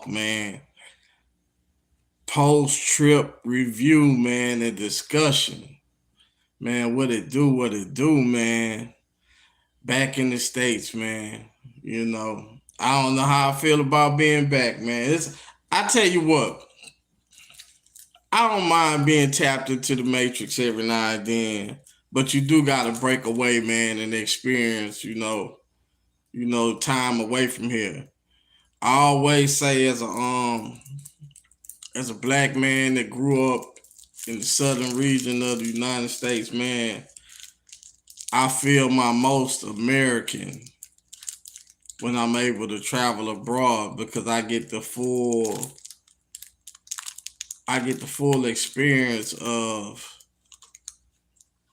man. Post-trip review, man, and discussion. Man, what it do, man. Back in the States, man. You know, I don't know how I feel about being back, man. I tell you what, I don't mind being tapped into the Matrix every now and then, but you do gotta break away, man, and experience, time away from here. I always say as a black man that grew up in the southern region of the United States, man, I feel my most American when I'm able to travel abroad because I get the full experience of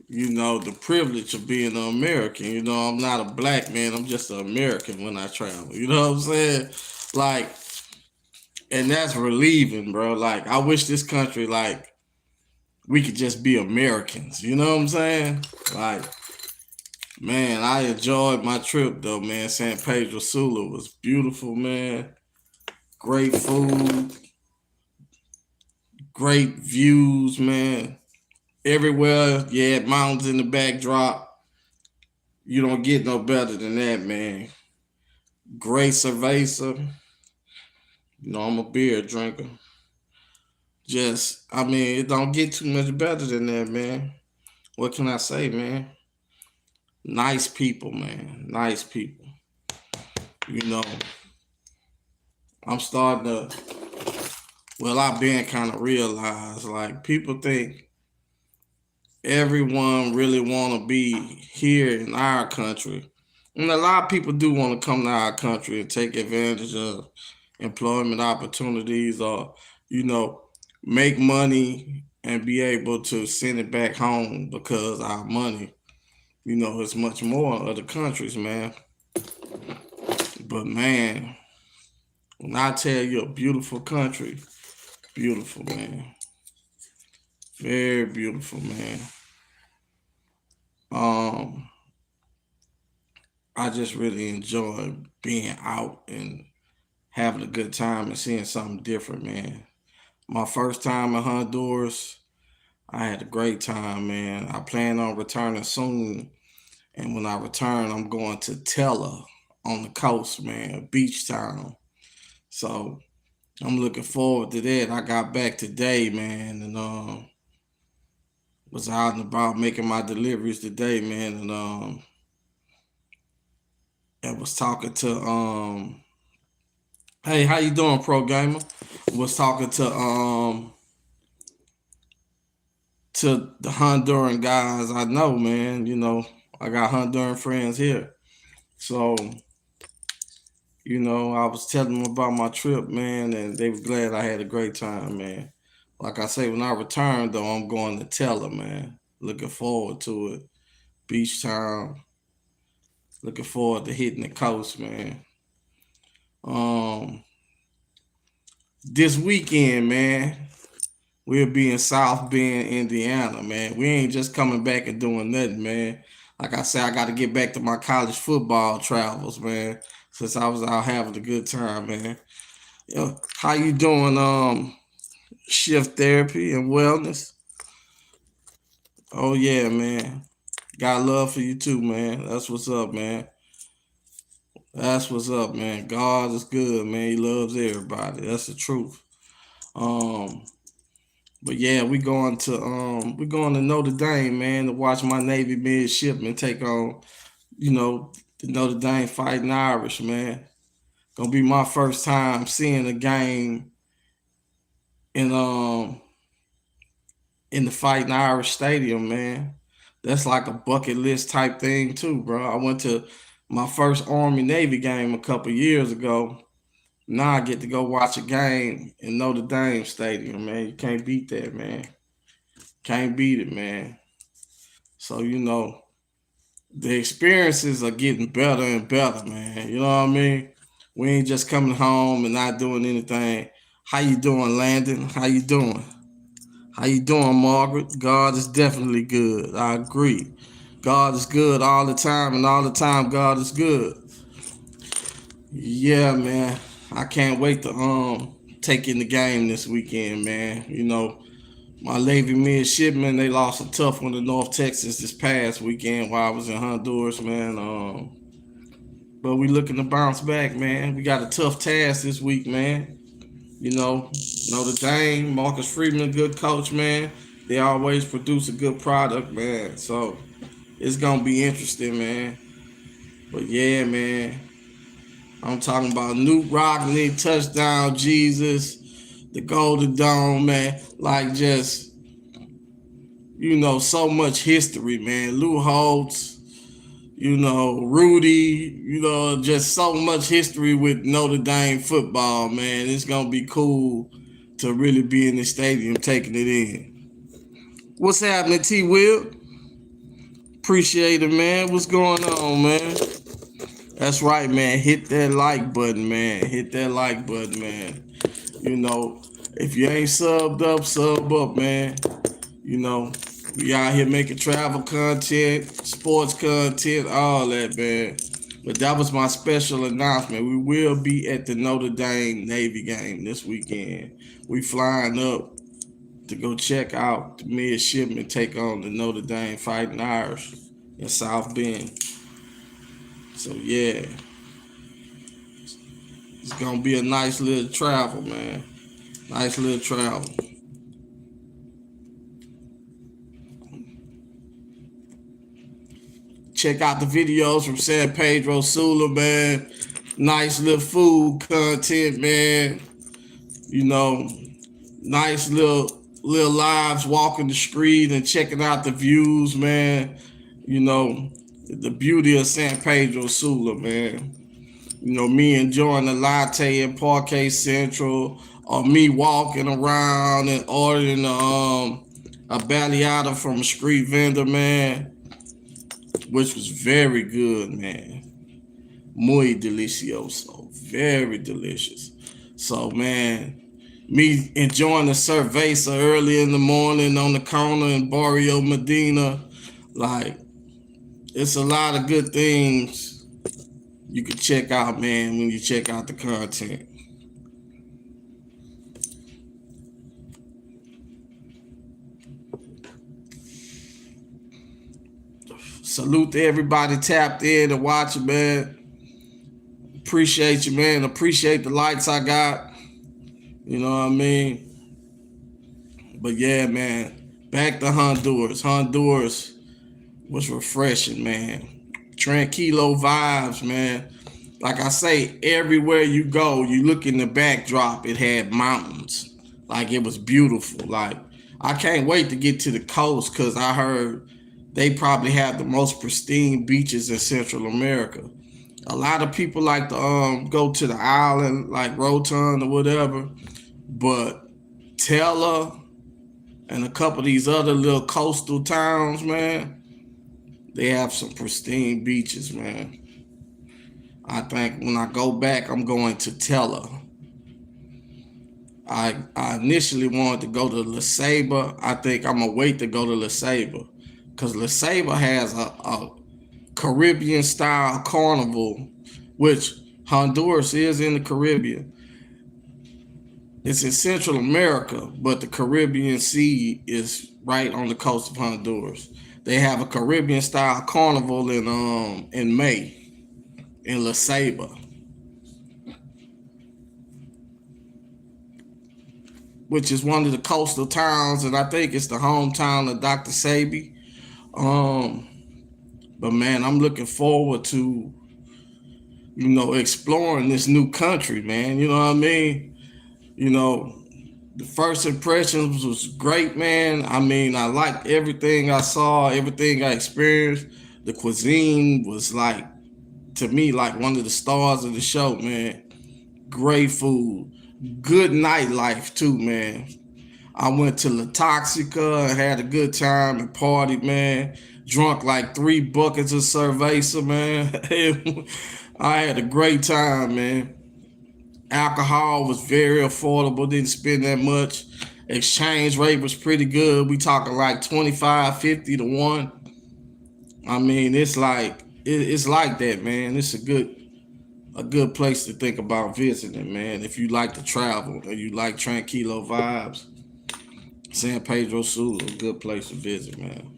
the privilege of being an American. I'm not a black man, I'm just an American when I travel. You know what I'm saying? Like, and that's relieving, bro. Like, I wish this country, like, we could just be Americans. You know what I'm saying? Like, man, I enjoyed my trip though, man. San Pedro Sula was beautiful, man. Great food, great views, man. Everywhere, yeah, mountains in the backdrop. You don't get no better than that, man. Great cerveza. I'm a beer drinker. I mean, it don't get too much better than that, man. What can I say, man? Nice people, man. Nice people. You know, I'm starting to, I've been kind of realized, like, people think everyone really want to be here in our country. And a lot of people do want to come to our country and take advantage of employment opportunities or, you know, make money and be able to send it back home because our money, is much more in other countries, man. But man, when I tell you a beautiful country, beautiful, man. Very beautiful, man. Um, I just really enjoy being out and having a good time and seeing something different, man. My first time in Honduras, I had a great time, man. I plan on returning soon. And when I return, I'm going to Tella on the coast, man, a beach town. So I'm looking forward to that. I got back today, man, and was out and about making my deliveries today, man, and was talking to hey, how you doing, pro gamer? Was talking to the Honduran guys I know, man. I got Honduran friends here. So, I was telling them about my trip, man, and they were glad I had a great time, man. Like I say, when I return, though, I'm going to tell them, man. Looking forward to it. Beach town. Looking forward to hitting the coast, man. Um, this weekend, man, we'll be in South Bend, Indiana, man. We ain't just coming back and doing nothing, man. Like I said, I got to get back to my college football travels, man. Since I was out having a good time, man. How you doing? Shift therapy and wellness. Oh yeah, man. Got love for you too, man. That's what's up, man. That's what's up, man. God is good, man. He loves everybody. That's the truth. Um, but yeah, we going to Notre Dame, man, to watch my Navy midshipmen take on, the Notre Dame Fighting Irish, man. Gonna be my first time seeing a game in in the Fighting Irish Stadium, man. That's like a bucket list type thing too, bro. I went to my first Army Navy game a couple years ago. Now I get to go watch a game in Notre Dame Stadium, man. You can't beat that, man. Can't beat it, man. So the experiences are getting better and better, man. You know what I mean? We ain't just coming home and not doing anything. How you doing, Landon? How you doing? How you doing, Margaret? God is definitely good. I agree. God is good all the time, and all the time God is good. Yeah, man. I can't wait to take in the game this weekend, man. You know, my Navy midshipmen, they lost a tough one to North Texas this past weekend while I was in Honduras, man. But we looking to bounce back, man. We got a tough task this week, man. You know, Notre Dame, Marcus Freeman, good coach, man. They always produce a good product, man. So it's gonna be interesting, man. But yeah, man. I'm talking about Newt Rockney, touchdown, Jesus, the Golden Dome, man. Like just, so much history, man. Lou Holtz, Rudy, just so much history with Notre Dame football, man. It's gonna be cool to really be in the stadium taking it in. What's happening, T Will? Appreciate it, man. What's going on, man? That's right, man. Hit that like button, man. Hit that like button, man. If you ain't subbed up, sub up, man. We out here making travel content, sports content, all that, man. But that was my special announcement. We will be at the Notre Dame Navy game this weekend. We flying up to go check out the midshipmen take on the Notre Dame Fighting Irish in South Bend. So yeah, it's gonna be a nice little travel, man. Nice little travel. Check out the videos from San Pedro Sula, man. Nice little food content, man. Nice little lives walking the street and checking out the views, man. The beauty of San Pedro Sula, man. Me enjoying a latte in Parquet Central, or me walking around and ordering a baleada from a street vendor, man, which was very good, man. Muy delicioso. Very delicious. So, man, me enjoying the cerveza early in the morning on the corner in Barrio Medina, like, it's a lot of good things you can check out, man, when you check out the content. Salute to everybody tapped in and watching, man. Appreciate you, man. Appreciate the likes I got. You know what I mean? But yeah, man. Back to Honduras. Honduras was refreshing, man. Tranquilo vibes, man. Like I say, everywhere you go, you look in the backdrop, it had mountains. Like it was beautiful. Like I can't wait to get to the coast because I heard they probably have the most pristine beaches in Central America. A lot of people like to go to the island, like Rotan or whatever, but Tella and a couple of these other little coastal towns, man, they have some pristine beaches, man. I think when I go back, I'm going to Tella. I initially wanted to go to La Ceiba. I think I'm going to wait to go to La Ceiba because La Ceiba has a Caribbean style carnival, which Honduras is in the Caribbean. It's in Central America, but the Caribbean Sea is right on the coast of Honduras. They have a Caribbean style carnival in May in La Ceiba, which is one of the coastal towns, and I think it's the hometown of Dr. Sabi. But man, I'm looking forward to exploring this new country, man. You know what I mean? The first impressions was great, man. I mean, I liked everything I saw, everything I experienced. The cuisine was to me, like one of the stars of the show, man. Great food. Good nightlife, too, man. I went to La Toxica and had a good time and partied, man. Drunk like 3 buckets of cerveza, man. I had a great time, man. Alcohol was very affordable, didn't spend that much. Exchange rate was pretty good. We talking like 25, 50 to 1. I mean, it's like that, man. It's a good a good place to think about visiting, man. If you like to travel and you like tranquilo vibes, San Pedro Sula, a good place to visit, man.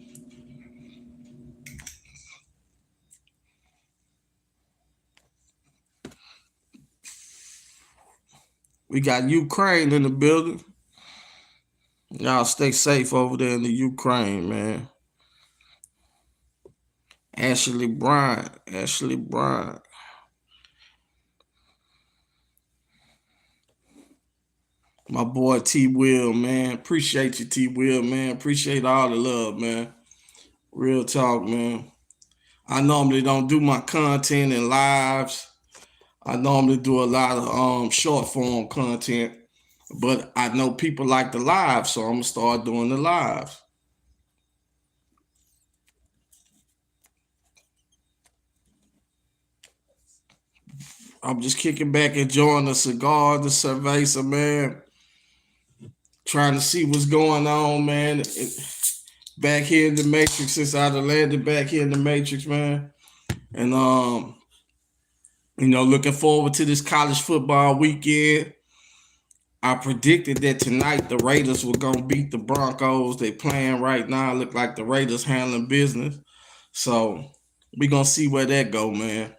We got Ukraine in the building. Y'all stay safe over there in the Ukraine, man. Ashley Bryant. Ashley Bryant. My boy T Will, man. Appreciate you, T Will, man. Appreciate all the love, man. Real talk, man. I normally don't do my content in lives. I normally do a lot of short form content, but I know people like the live, so I'm gonna start doing the lives. I'm just kicking back, enjoying the cigar, the cerveza, man. Trying to see what's going on, man. Back here in the Matrix, since I landed back here in the Matrix, man. And looking forward to this college football weekend. I predicted that tonight the Raiders were gonna beat the Broncos. They playing right now. Look like the Raiders handling business. So we gonna see where that go, man.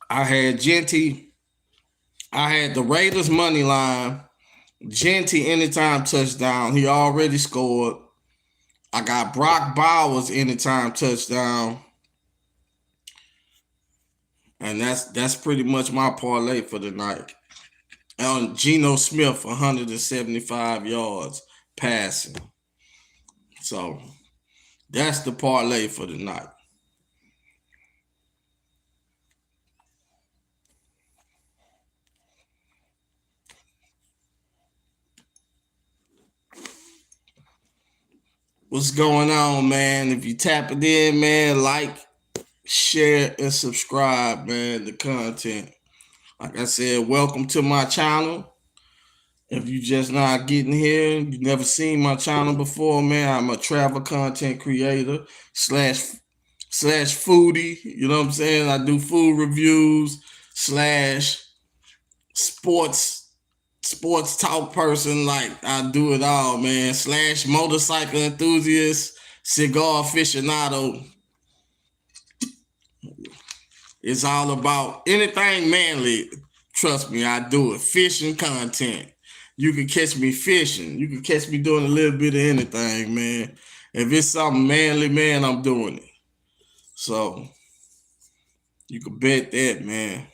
I had Genty. I had the Raiders money line. Genty anytime touchdown. He already scored. I got Brock Bowers anytime touchdown. And that's pretty much my parlay for the night. And Geno Smith, 175 yards passing. So that's the parlay for the night. What's going on, man? If you tap it in, man, like, share, and subscribe, man, the content. Like I said, welcome to my channel. If you just not getting here, you never seen my channel before, man. I'm a travel content creator slash foodie. You know what I'm saying? I do food reviews slash sports talk person. Like I do it all, man. Slash motorcycle enthusiast, cigar aficionado. It's all about anything manly. Trust me, I do it. Fishing content. You can catch me fishing. You can catch me doing a little bit of anything, man. If it's something manly, man, I'm doing it. So you can bet that, man.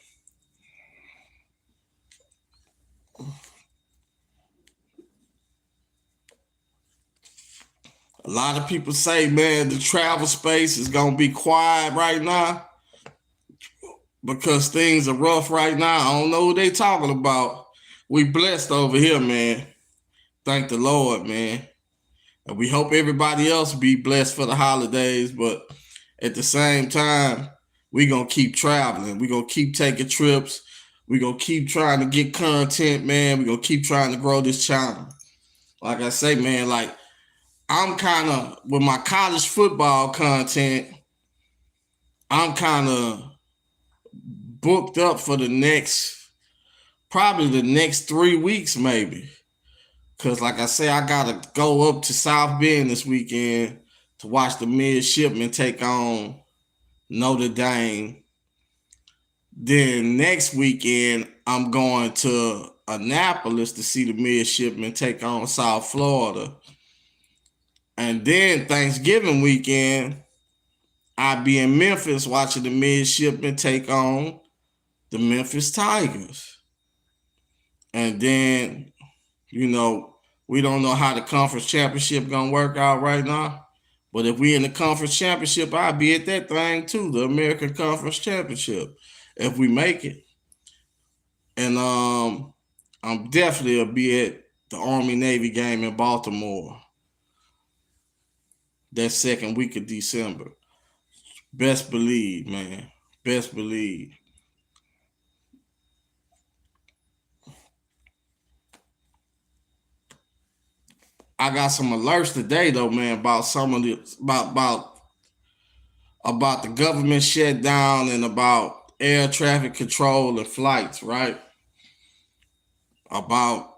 A lot of people say, man, the travel space is gonna be quiet right now because things are rough right now. I don't know what they talking about. We blessed over here, man. Thank the Lord, man. And we hope everybody else be blessed for the holidays, but at the same time, we gonna keep traveling. We gonna keep taking trips. We gonna keep trying to get content, man. We gonna keep trying to grow this channel. Like I say, man, like I'm kind of with my college football content. I'm kind of booked up for probably the next 3 weeks, maybe. Cause like I say, I gotta go up to South Bend this weekend to watch the midshipmen take on Notre Dame. Then next weekend, I'm going to Annapolis to see the midshipmen take on South Florida. And then Thanksgiving weekend, I'll be in Memphis watching the midshipmen take on the Memphis Tigers. And then, we don't know how the conference championship gonna work out right now. But if we in the conference championship, I'll be at that thing too, the American Conference Championship, if we make it. And I'm definitely will be at the Army Navy game in Baltimore that second week of December. Best believe, man. Best believe. I got some alerts today though, man, about some of the about about the government shutdown and about air traffic control and flights, right? About,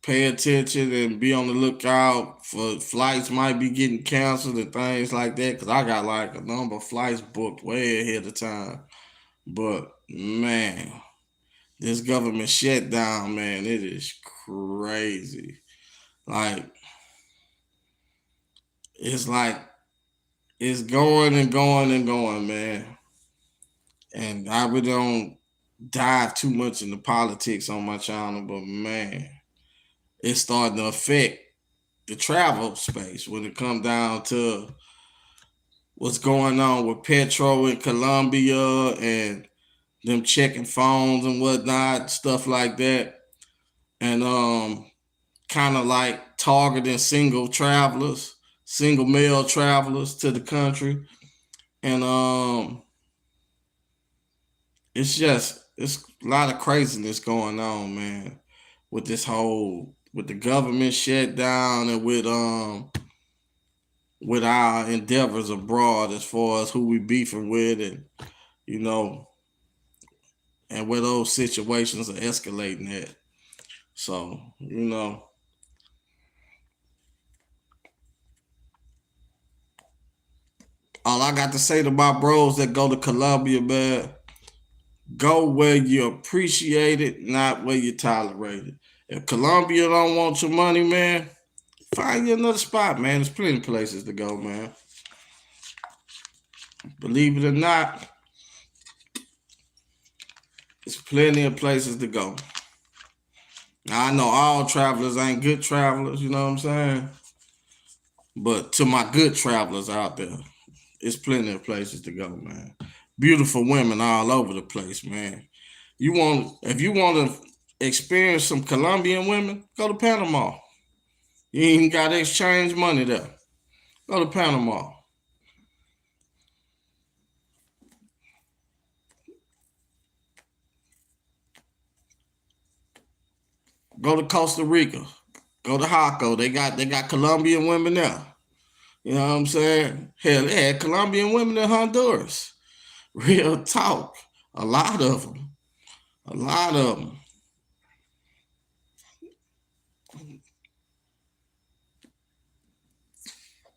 pay attention and be on the lookout for flights might be getting canceled and things like that. Cause I got like a number of flights booked way ahead of time. But man, this government shutdown, man, it is crazy. Like it's like it's going and going and going, man. And I really don't dive too much into politics on my channel, but man, it's starting to affect the travel space when it comes down to what's going on with Petro in Colombia and them checking phones and whatnot, stuff like that. And kind of like targeting single travelers, single male travelers to the country. And it's a lot of craziness going on, man, with this whole with the government shutdown and with our endeavors abroad as far as who we beefing with and you know and where those situations are escalating at. So, all I got to say to my bros that go to Colombia, man, go where you appreciate it, not where you tolerate it. If Colombia don't want your money, man, find you another spot, man. There's plenty of places to go, man. Believe it or not, there's plenty of places to go. Now, I know all travelers ain't good travelers, you know what I'm saying? But to my good travelers out there, it's plenty of places to go, man. Beautiful women all over the place, man. If you want to experience some Colombian women, go to Panama. You ain't got to exchange money there. Go to Panama. Go to Costa Rica. Go to Jaco. They got Colombian women there. You know what I'm saying? Hell, they had Colombian women in Honduras. Real talk. A lot of them. A lot of them.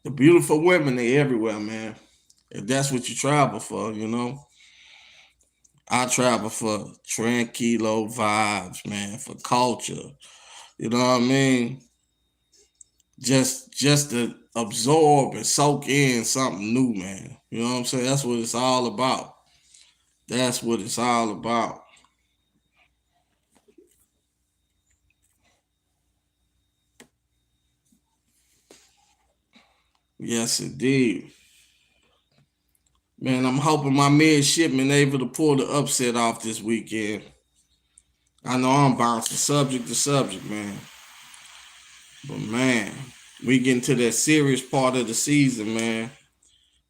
The beautiful women, they everywhere, man. If that's what you travel for, I travel for tranquilo vibes, man, for culture. You know what I mean? Just to absorb and soak in something new, man. You know what I'm saying? That's what it's all about. That's what it's all about. Yes, indeed. Man, I'm hoping my midshipman able to pull the upset off this weekend. I know I'm bouncing subject to subject, man. But man, we getting to that serious part of the season, man.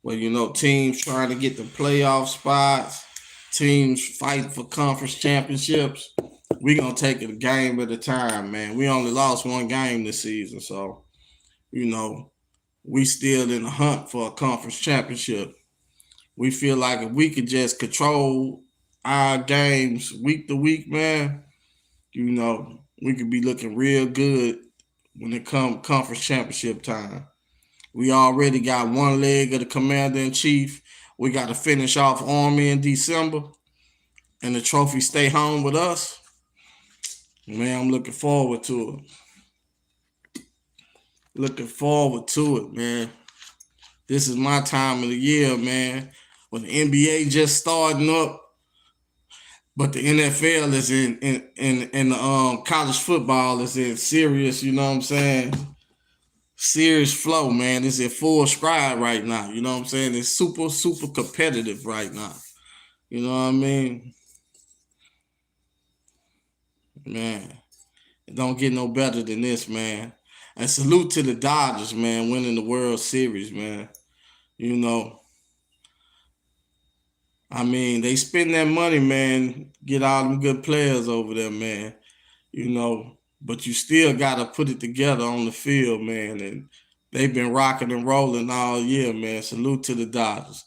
Where teams trying to get the playoff spots, teams fighting for conference championships. We gonna take it a game at a time, man. We only lost one game this season, so you know we still in the hunt for a conference championship. We feel like if we could just control our games week to week, man, we could be looking real good when it comes conference championship time. We already got one leg of the commander in chief. We got to finish off Army in December, and the trophy stay home with us. Man, I'm looking forward to it. Looking forward to it, man. This is my time of the year, man. When the NBA just starting up, but the NFL is in the college football is in serious. You know what I'm saying? Serious flow, man. It's in full stride right now. You know what I'm saying? It's super, super competitive right now. You know what I mean? Man, it don't get no better than this, man. And salute to the Dodgers, man, winning the World Series, man. You know, I mean, they spend that money, man, get all them good players over there, man. But you still gotta put it together on the field, man, and They've been rocking and rolling all year, man. Salute to the Dodgers.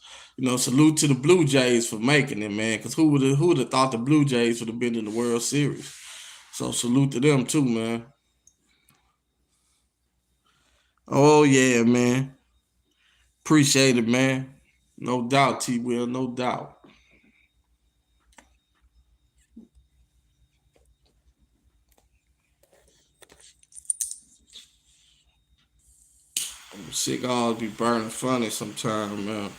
Salute to the Blue Jays for making it, man. Because who would have thought the Blue Jays would have been in the World Series? So salute to them too, man. Oh yeah, man. Appreciate it, man. No doubt, T. Will. No doubt. Cigars be burning funny sometime, man.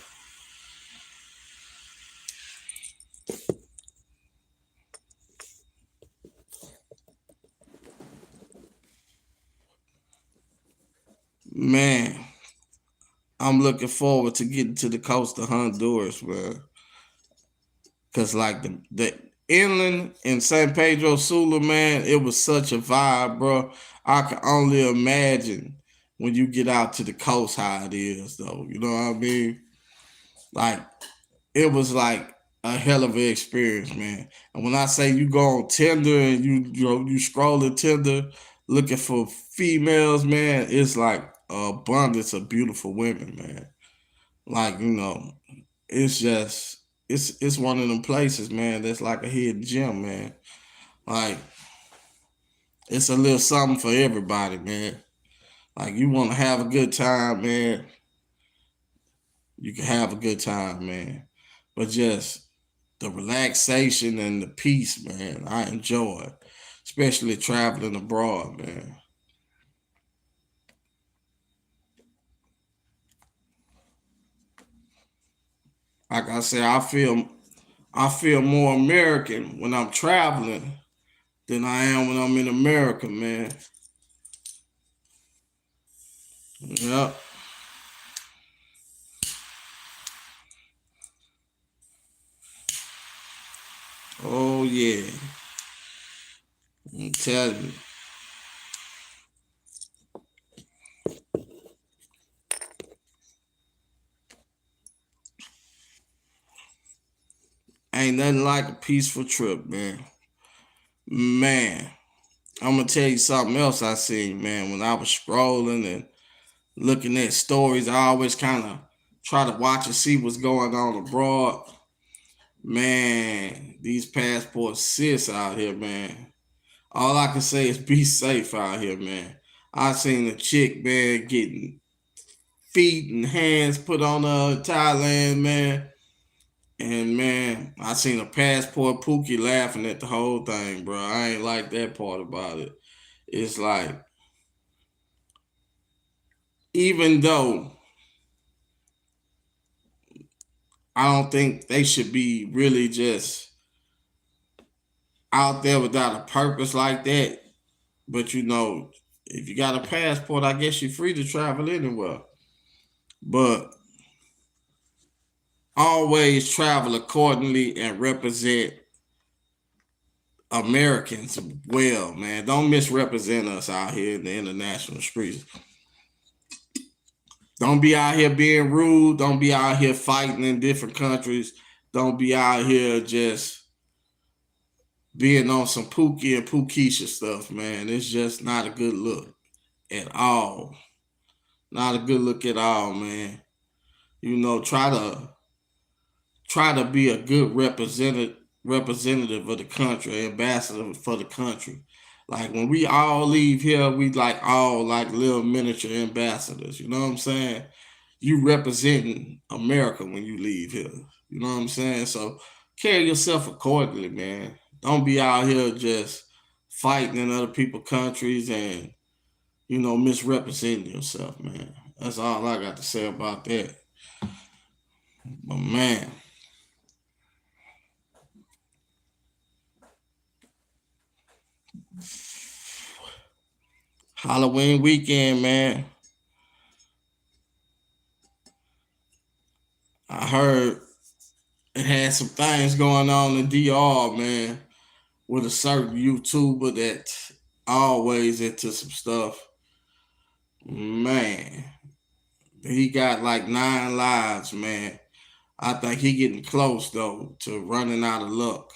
Man, I'm looking forward to getting to the coast of Honduras, man. Cause like the inland in San Pedro Sula, man, it was such a vibe, bro. I can only imagine when you get out to the coast how it is, though. You know what I mean? Like it was like a hell of an experience, man. And when I say you go on Tinder and you scrolling Tinder looking for females, man, it's like abundance of beautiful women, man. Like it's just it's one of them places, man. That's like a hidden gem, man. Like it's a little something for everybody, man. Like you want to have a good time, man. You can have a good time, man. But just the relaxation and the peace, man, I enjoy, especially traveling abroad, man. Like I said, I feel more American when I'm traveling than I am when I'm in America, man. Yep. Oh yeah. I'm telling you. Ain't nothing like a peaceful trip, man. Man, I'm gonna tell you something else I seen, man. When I was scrolling and looking at stories, I always kind of try to watch and see what's going on abroad. Man, these passports sis out here, man. All I can say is be safe out here, man. I seen a chick, man, getting feet and hands put on her in Thailand, man. And man, I seen a passport Pookie laughing at the whole thing, bro. I ain't like that part about it. It's like, even though I don't think they should be really just out there without a purpose like that, but if you got a passport, I guess you're free to travel anywhere. But always travel accordingly and represent Americans well, man. Don't misrepresent us out here in the international streets. Don't be out here being rude. Don't be out here fighting in different countries. Don't be out here just being on some Pookie and Pookisha stuff, man. It's just not a good look at all. Not a good look at all, man. Try to be a good representative of the country, ambassador for the country. Like when we all leave here, we like all like little miniature ambassadors. You know what I'm saying? You representing America when you leave here. You know what I'm saying? So carry yourself accordingly, man. Don't be out here just fighting in other people's countries and misrepresenting yourself, man. That's all I got to say about that. But man, Halloween weekend, man. I heard it had some things going on in DR, man, with a certain YouTuber that always into some stuff. Man, he got like 9 lives, man. I think he getting close though to running out of luck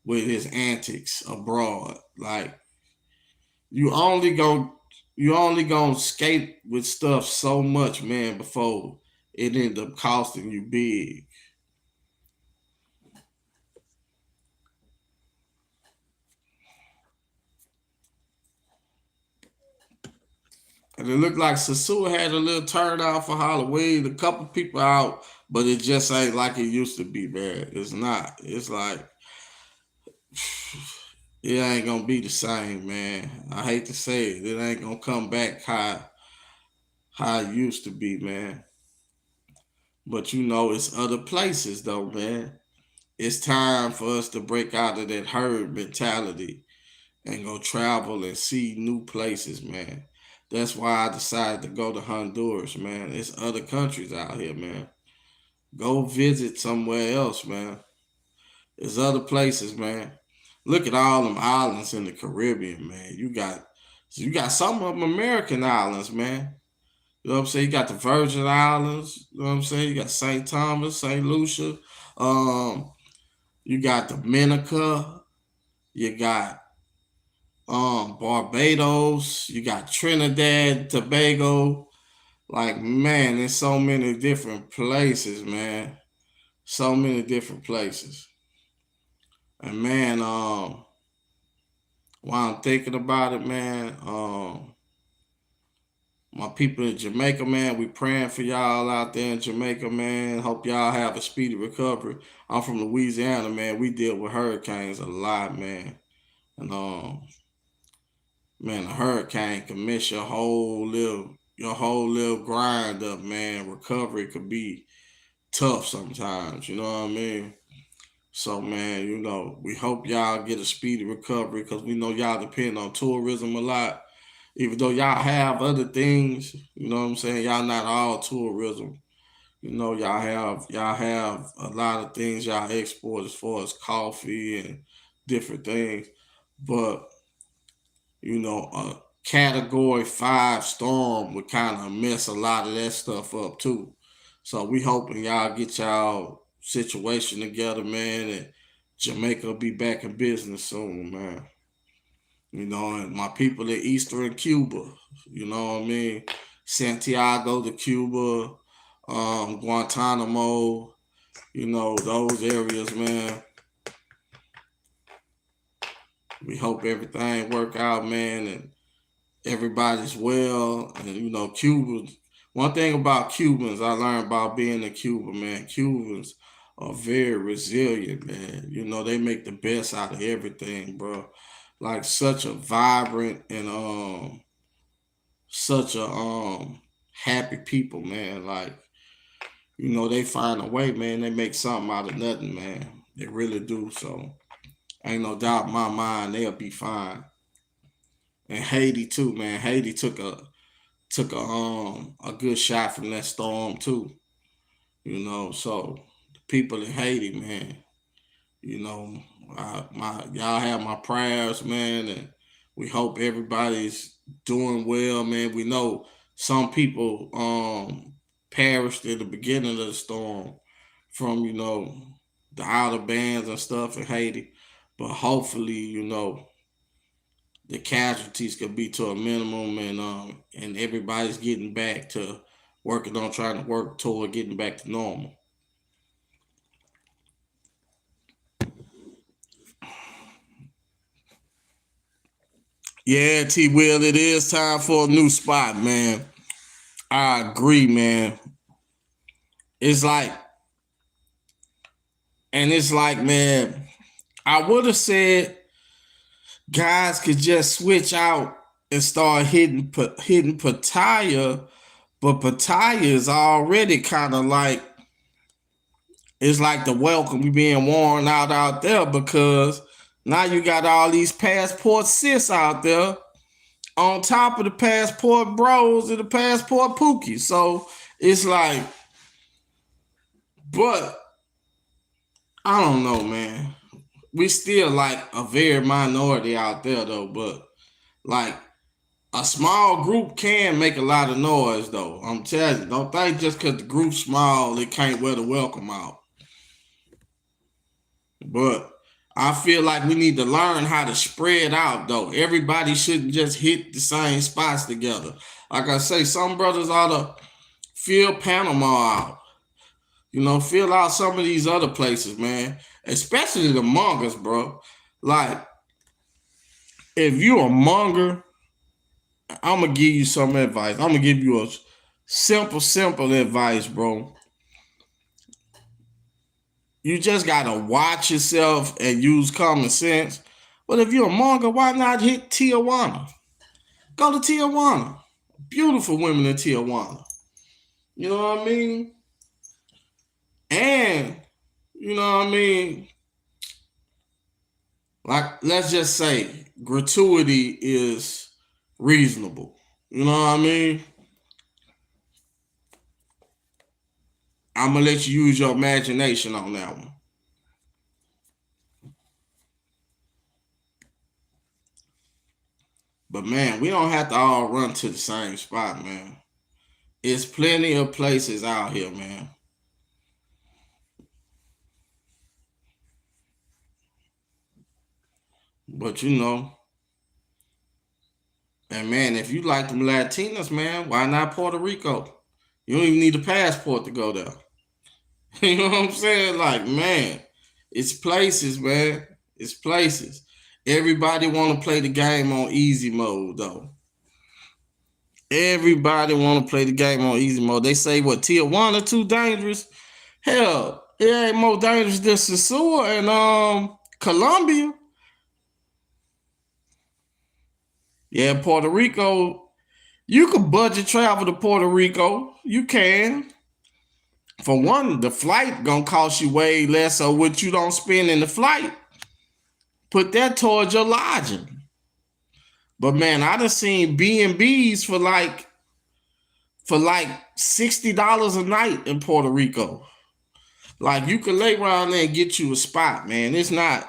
with his antics abroad. Like you only go. you only gonna skate with stuff so much, man, before it end up costing you big. And it looked like Sasua had a little turnout for Halloween. A couple people out, but it just ain't like it used to be, man. It's not. It's like it ain't gonna be the same, man. I hate to say it. It ain't gonna come back how it used to be, man. But you know, it's other places though, man. It's time for us to break out of that herd mentality and go travel and see new places, man. That's why I decided to go to Honduras, man. It's other countries out here, man. Go visit somewhere else, man. There's other places, man. Look at all them islands in the Caribbean, man. You got some of them American islands, man. You know what I'm saying? You got the Virgin Islands. You know what I'm saying? You got St. Thomas, St. Lucia. Um, you got Dominica. You got Barbados. You got Trinidad, Tobago. Like man, there's so many different places, man. So many different places. And man, while I'm thinking about it, man, my people in Jamaica, man, we praying for y'all out there in Jamaica, man. Hope y'all have a speedy recovery. I'm from Louisiana, man. We deal with hurricanes a lot, man. And man, a hurricane can mess your whole little grind up, man. Recovery could be tough sometimes. You know what I mean? So man, we hope y'all get a speedy recovery because we know y'all depend on tourism a lot. Even though y'all have other things, you know what I'm saying? Y'all not all tourism. Y'all have a lot of things y'all export as far as coffee and different things. But a category 5 storm would kind of mess a lot of that stuff up too. So we hoping y'all get y'all situation together, man, and Jamaica will be back in business soon, man. And my people in Eastern Cuba, you know what I mean? Santiago de Cuba, Guantanamo, those areas, man. We hope everything work out, man, and everybody's well. And Cubans. One thing about Cubans, I learned about being in Cuba, man. Cubans are very resilient, man. They make the best out of everything, bro. Like such a vibrant and such a happy people, man. Like they find a way, man. They make something out of nothing, man. They really do. So ain't no doubt in my mind they'll be fine. And Haiti too, man. Haiti took a good shot from that storm too. So the people in Haiti, man. You know, y'all have my prayers, man, and we hope everybody's doing well, man. We know some people perished at the beginning of the storm from the outer bands and stuff in Haiti, but hopefully the casualties could be to a minimum, and everybody's getting back to working on trying to work toward getting back to normal. Yeah, T Will, it is time for a new spot, man. I agree, man. It's like, man, I would have said guys could just switch out and start hitting Pattaya, but Pattaya is already kind of like it's like the welcome being worn out there because now you got all these passport sis out there on top of the passport bros and the passport pookies. So it's like, but I don't know, man. We still like a very minority out there though, but like a small group can make a lot of noise though. I'm telling you, don't think just because the group's small, it can't wear the welcome out. But I feel like we need to learn how to spread out though. Everybody shouldn't just hit the same spots together. Like I say, some brothers ought to fill Panama out. Fill out some of these other places, man. Especially the mongers, bro. Like, if you a monger, I'm gonna give you some advice. I'm gonna give you a simple advice, bro. You just gotta watch yourself and use common sense. But if you're a monger, why not hit Tijuana? Go to Tijuana. Beautiful women in Tijuana. You know what I mean? And, you know what I mean? Like, let's just say gratuity is reasonable. You know what I mean? I'm gonna let you use your imagination on that one. But man, we don't have to all run to the same spot, man. It's plenty of places out here, man. But and man, if you like them Latinas, man, why not Puerto Rico? You don't even need a passport to go there. You know what I'm saying? Like, man, it's places, man. It's places. Everybody want to play the game on easy mode, though. Everybody want to play the game on easy mode. They say what Tijuana too dangerous. Hell, it ain't more dangerous than Sasua and Colombia. Yeah, Puerto Rico. You could budget travel to Puerto Rico. You can. For one, the flight gonna cost you way less. So what you don't spend in the flight, put that towards your lodging. But man, I done seen B&Bs for like $60 a night in Puerto Rico. Like you can lay around there and get you a spot, man. It's not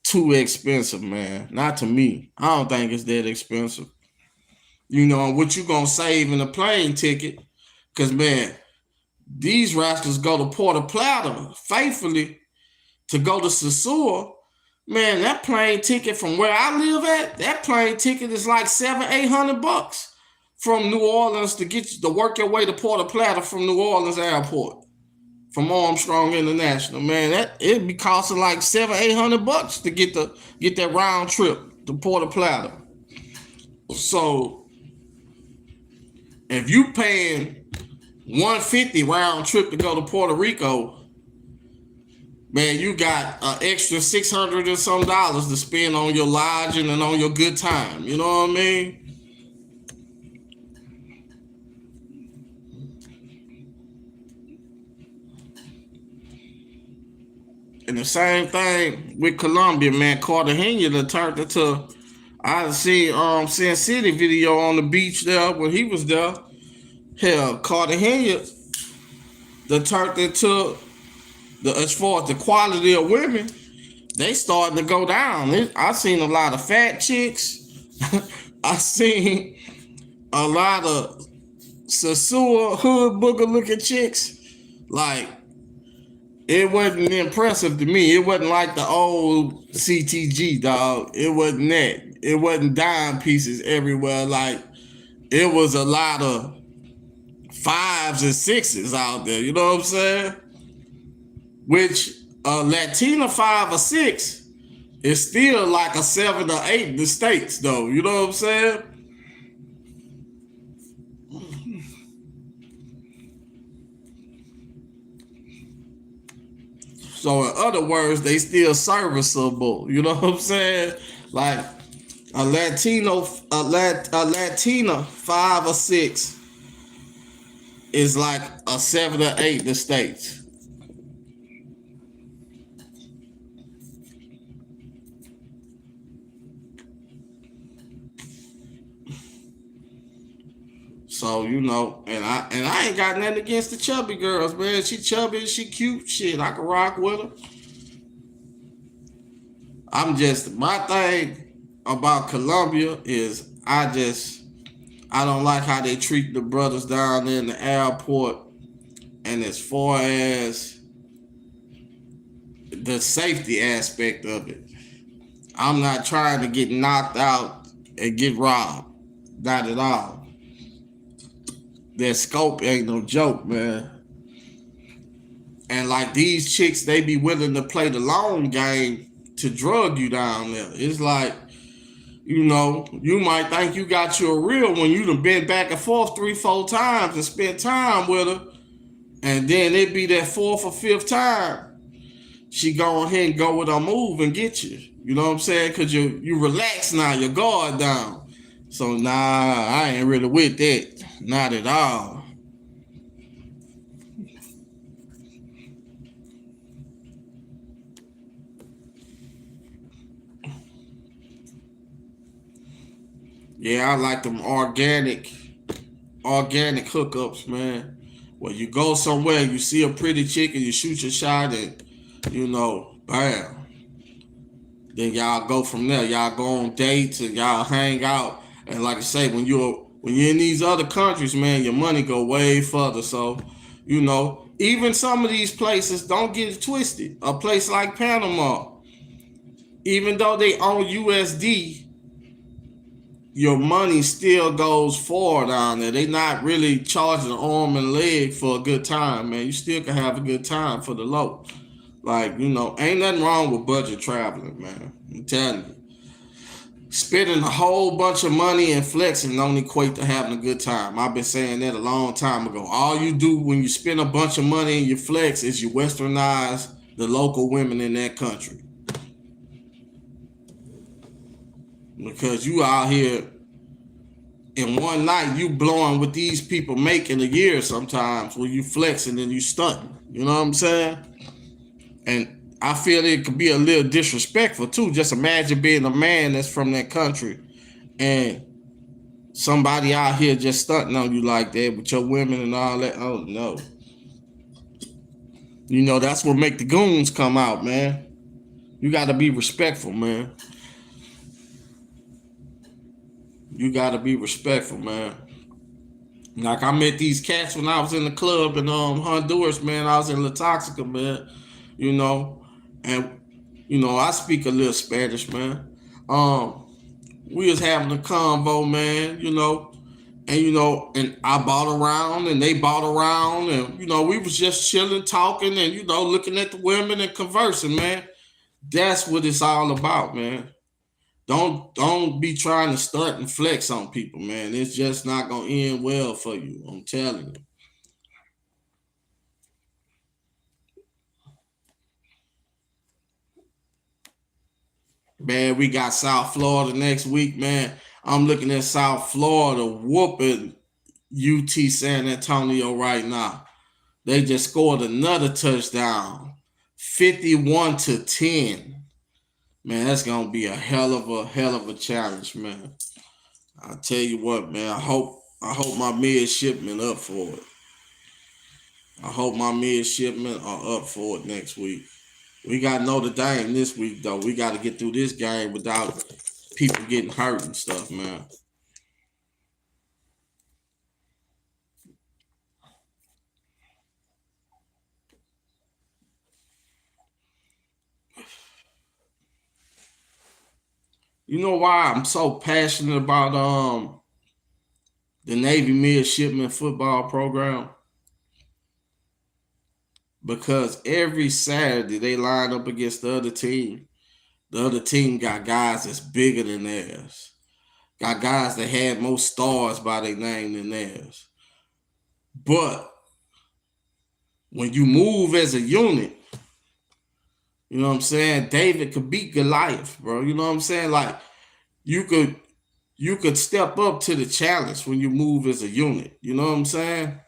too expensive, man. Not to me. I don't think it's that expensive. What you gonna save in a plane ticket? Cause man, these rascals go to Puerto Plata faithfully to go to Sasua. Man, that plane ticket from where I live at, that plane ticket is like $700-800 from New Orleans to get you to work your way to Puerto Plata from New Orleans Airport, from Armstrong International. Man, that it'd be costing like $700-800 to get that round trip to Puerto Plata. So if you paying 150 round trip to go to Puerto Rico, man, you got an extra 600 or some dollars to spend on your lodging and on your good time. You know what I mean? And the same thing with Colombia, man. Cartagena that turned into. I seen Sin City video on the beach there when he was there. Hell, Cartagena that turned into as far as the quality of women, they starting to go down. I seen a lot of fat chicks. I seen a lot of Sasua hood booger looking chicks. Like, it wasn't impressive to me. It wasn't like the old CTG, dog. It wasn't that. It wasn't dime pieces everywhere. Like, it was a lot of fives and sixes out there. You know what I'm saying? Which a Latina 5 or 6 is still like a 7 or 8 in the States, though. You know what I'm saying? So in other words, they still serviceable. You know what I'm saying? Like a Latina 5 or 6 is like a 7 or 8 in the States. So and I ain't got nothing against the chubby girls, man. She chubby, she cute, shit. I can rock with her. My thing about Colombia is I don't like how they treat the brothers down there in the airport. And as far as the safety aspect of it. I'm not trying to get knocked out and get robbed. Not at all. That scope ain't no joke, man. And like these chicks, they be willing to play the long game to drug you down there. It's like, you might think you got you a real one. You done been back and forth 3, 4 times and spent time with her. And then it be that fourth or fifth time, she go ahead and go with her move and get you. You know what I'm saying? Because you relax now, your guard down. So, nah, I ain't really with that. Not at all. Yeah, I like them organic hookups, man. Well, you go somewhere, you see a pretty chick, and you shoot your shot, and bam. Then y'all go from there. Y'all go on dates and y'all hang out. And like I say, when you're in these other countries, man, your money go way further. So, even some of these places, don't get it twisted. A place like Panama, even though they own USD, your money still goes forward down there. They not really charging arm and leg for a good time, man. You still can have a good time for the low. Like, ain't nothing wrong with budget traveling, man. I'm telling you. Spending a whole bunch of money and flexing don't equate to having a good time. I've been saying that a long time ago. All you do when you spend a bunch of money and you flex is you westernize the local women in that country. Because you out here in one night, you blowing what these people make in a year sometimes when you flexing and you stunting. You know what I'm saying? And I feel it could be a little disrespectful too. Just imagine being a man that's from that country and somebody out here just stunting on you like that with your women and all that. Oh no. That's what make the goons come out, man. You gotta be respectful, man. You gotta be respectful, man. Like I met these cats when I was in the club in Honduras, man. I was in La Toxica, man. You know, and I speak a little Spanish, man. We was having a convo, man. And I bought around, and they bought around, and we was just chilling, talking, and looking at the women and conversing, man. That's what it's all about, man. Don't be trying to stunt and flex on people, man. It's just not gonna end well for you. I'm telling you. Man, we got South Florida next week, man. I'm looking at South Florida whooping UT San Antonio right now. They just scored another touchdown. 51-10. Man, that's gonna be a hell of a challenge, man. I tell you what, man. I hope my midshipmen up for it. I hope my midshipmen are up for it next week. We got Notre Dame this week though. We got to get through this game without people getting hurt and stuff, man. You know why I'm so passionate about the Navy midshipman football program? Because every Saturday they line up against the other team. The other team got guys that's bigger than theirs. Got guys that had more stars by their name than theirs. But when you move as a unit, you know what I'm saying? David could beat Goliath, bro. You know what I'm saying? Like you could step up to the challenge when you move as a unit. You know what I'm saying?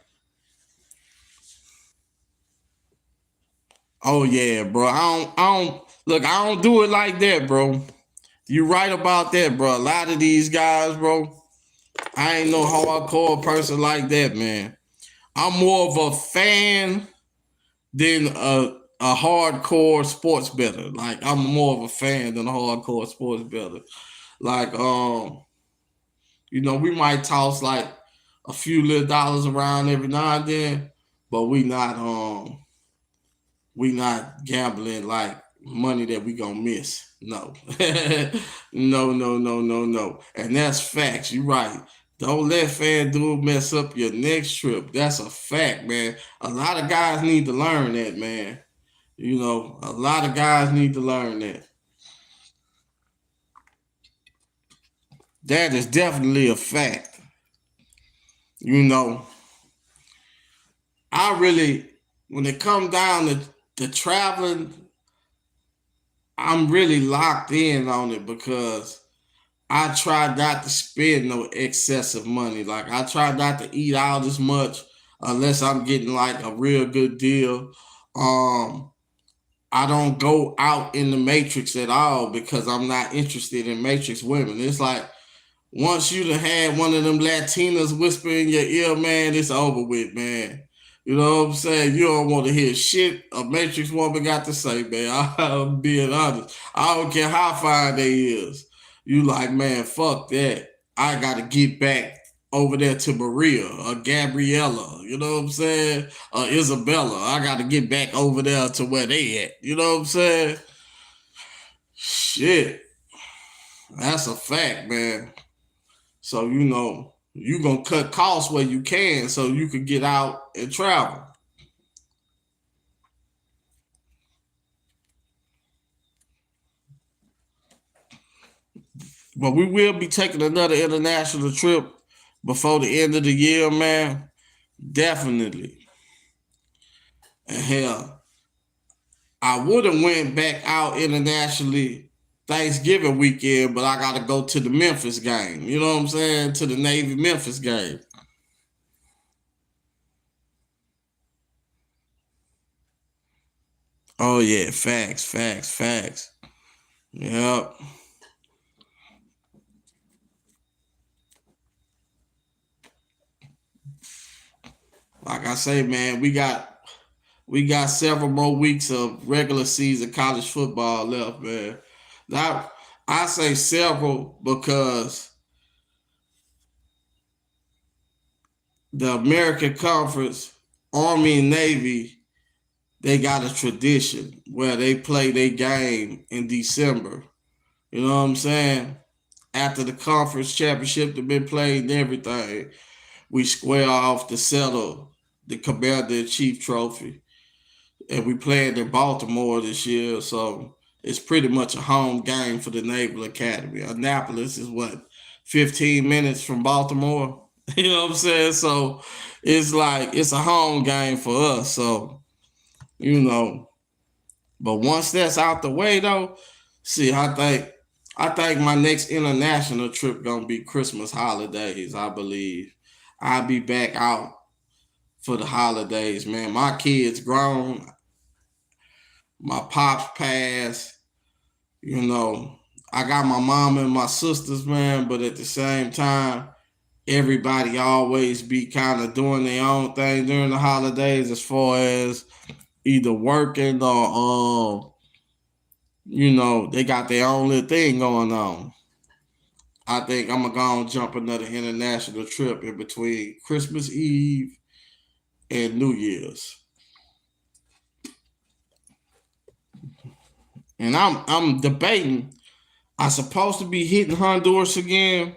Oh yeah, bro. I don't look, I don't do it like that, bro. You right about that, bro. A lot of these guys, bro, I ain't no hardcore person like that, man. I'm more of a fan than a hardcore sports bettor. Like I'm more of a fan than a hardcore sports bettor. Like we might toss like a few little dollars around every now and then, but we not we not gambling like money that we gonna miss. No, no. And that's facts. You right. Don't let FanDuel mess up your next trip. That's a fact, man. A lot of guys need to learn that, man. A lot of guys need to learn that. That is definitely a fact. You know, I really, when it comes down to traveling, I'm really locked in on it because I try not to spend no excessive money. Like I try not to eat out as much unless I'm getting like a real good deal. Um, I don't go out in the Matrix at all because I'm not interested in Matrix women. It's like once you done had one of them Latinas whisper in your ear, man, it's over with, man. You know what I'm saying? You don't want to hear shit a Matrix woman got to say, man. I'm being honest. I don't care how fine they is. You like, man, fuck that. I got to get back over there to Maria or Gabriella. You know what I'm saying? Or Isabella. I got to get back over there to where they at. You know what I'm saying? Shit. That's a fact, man. So you gonna cut costs where you can so you can get out and travel. But we will be taking another international trip before the end of the year, man. Definitely. And hell, I would have went back out internationally Thanksgiving weekend, but I gotta go to the Memphis game. You know what I'm saying? To the Navy Memphis game. Oh yeah, facts. Yep. Like I say, man, we got several more weeks of regular season college football left, man. Now, I say several because the American Conference, Army and Navy, they got a tradition where they play their game in December. You know what I'm saying? After the conference championship has been played and everything, we square off to settle the Commander in Chief trophy. And we played in Baltimore this year, so it's pretty much a home game for the Naval Academy. Annapolis is what 15 minutes from Baltimore. You know what I'm saying? So it's like it's a home game for us. So you know, but once that's out the way, though, see, I think my next international trip gonna be Christmas holidays. I believe I'll be back out for the holidays, man. My kids grown. My pops passed. You know, I got my mom and my sisters, man, but at the same time, everybody always be kind of doing their own thing during the holidays as far as either working or they got their own little thing going on. I think I'm gonna go and jump another international trip in between Christmas Eve and New Year's. And I'm debating. I supposed to be hitting Honduras again,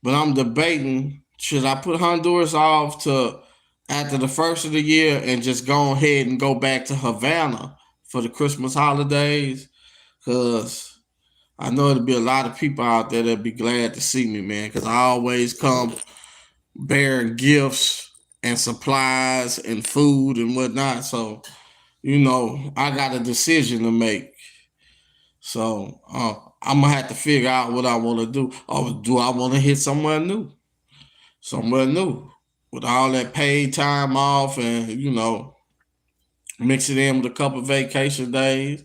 but I'm debating should I put Honduras off to after the first of the year and just go ahead and go back to Havana for the Christmas holidays? Cause I know there'll be a lot of people out there that'll be glad to see me, man. Cause I always come bearing gifts and supplies and food and whatnot. So I got a decision to make. So I'm gonna have to figure out what I want to do. Or do I want to hit somewhere new? Somewhere new with all that paid time off and mix it in with a couple of vacation days.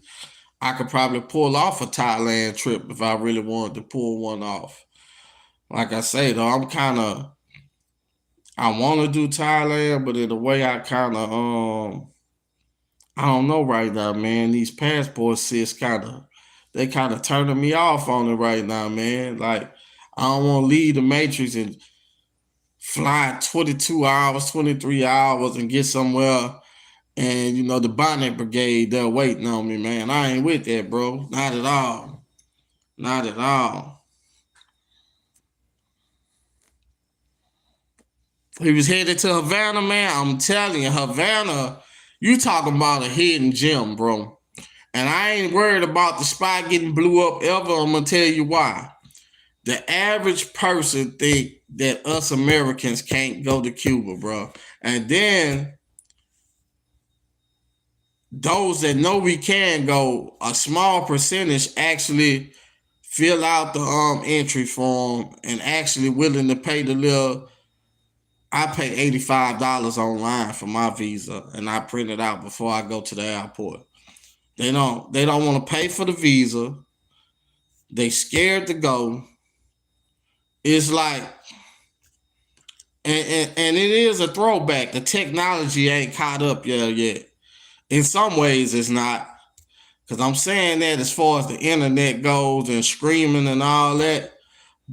I could probably pull off a Thailand trip if I really wanted to pull one off. Like I say though, I want to do Thailand, but in a way I kind of I don't know right now, man. These passport sis kind of turning me off on it right now, man. Like I don't want to leave the Matrix and fly 22 hours, 23 hours and get somewhere And you know, the bonnet brigade, they're waiting on me, man. I ain't with that, bro. Not at all. Not at all. He was headed to Havana, man. I'm telling you, Havana, you talking about a hidden gem, bro. And I ain't worried about the spot getting blew up ever. I'm gonna tell you why. The average person think that us Americans can't go to Cuba, bro. And then those that know we can go, a small percentage actually fill out the entry form and actually willing to pay the little. I pay $85 online for my visa, and I print it out before I go to the airport. They don't want to pay for the visa. They scared to go. It's like, and it is a throwback. The technology ain't caught up yet. In some ways, it's not. Because I'm saying that as far as the internet goes and streaming and all that.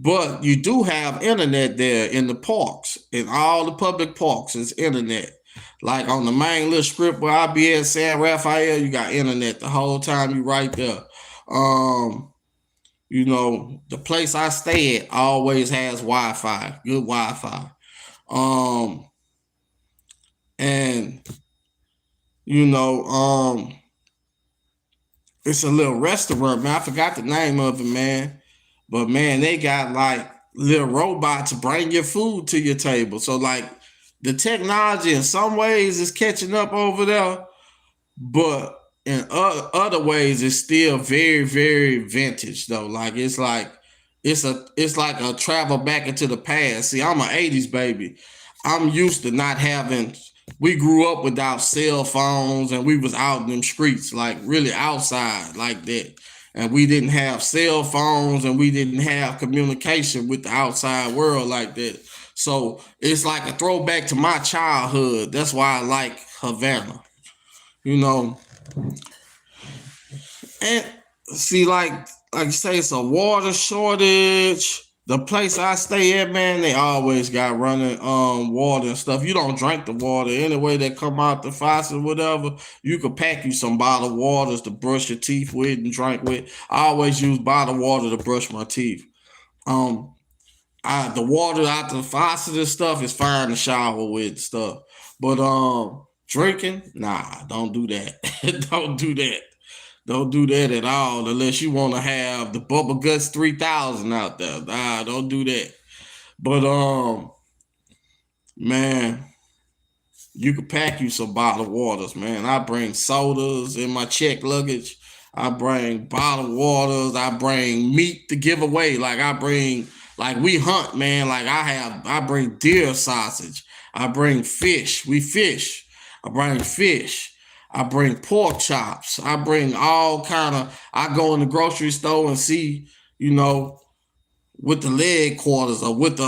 But you do have internet there in the parks, in all the public parks. It's internet. Like on the main little strip where I be at San Rafael, you got internet the whole time you right there. Um, you know, the place I stay at always has Wi-Fi, good Wi-Fi. Um, and you know, it's a little restaurant, man. I forgot the name of it, man. But man, they got like little robots to bring your food to your table. So like the technology in some ways is catching up over there, but in other ways it's still very, very vintage though. Like it's like a travel back into the past. See, I'm an 80s baby. I'm used to not having. We grew up without cell phones and we was out in them streets, like really outside like that. And we didn't have cell phones and we didn't have communication with the outside world like that. So it's like a throwback to my childhood. That's why I like Havana. You know, and see, like you say, it's a water shortage. The place I stay at, man, they always got running water and stuff. You don't drink the water anyway that come out the faucet, whatever. You could pack you some bottled waters to brush your teeth with and drink with. I always use bottled water to brush my teeth. Um, the water out the faucet and stuff is fine to shower with and stuff. But drinking, nah, don't do that. Don't do that. Don't do that at all unless you want to have the Bubble Guts 3000 out there. Nah, don't do that. But man, you can pack you some bottled waters, man. I bring sodas in my check luggage. I bring bottled waters. I bring meat to give away. Like we hunt, man. I bring deer sausage. I bring fish. We fish. I bring fish. I bring pork chops. I bring all kind of. I go in the grocery store and see, you know, with the leg quarters or with the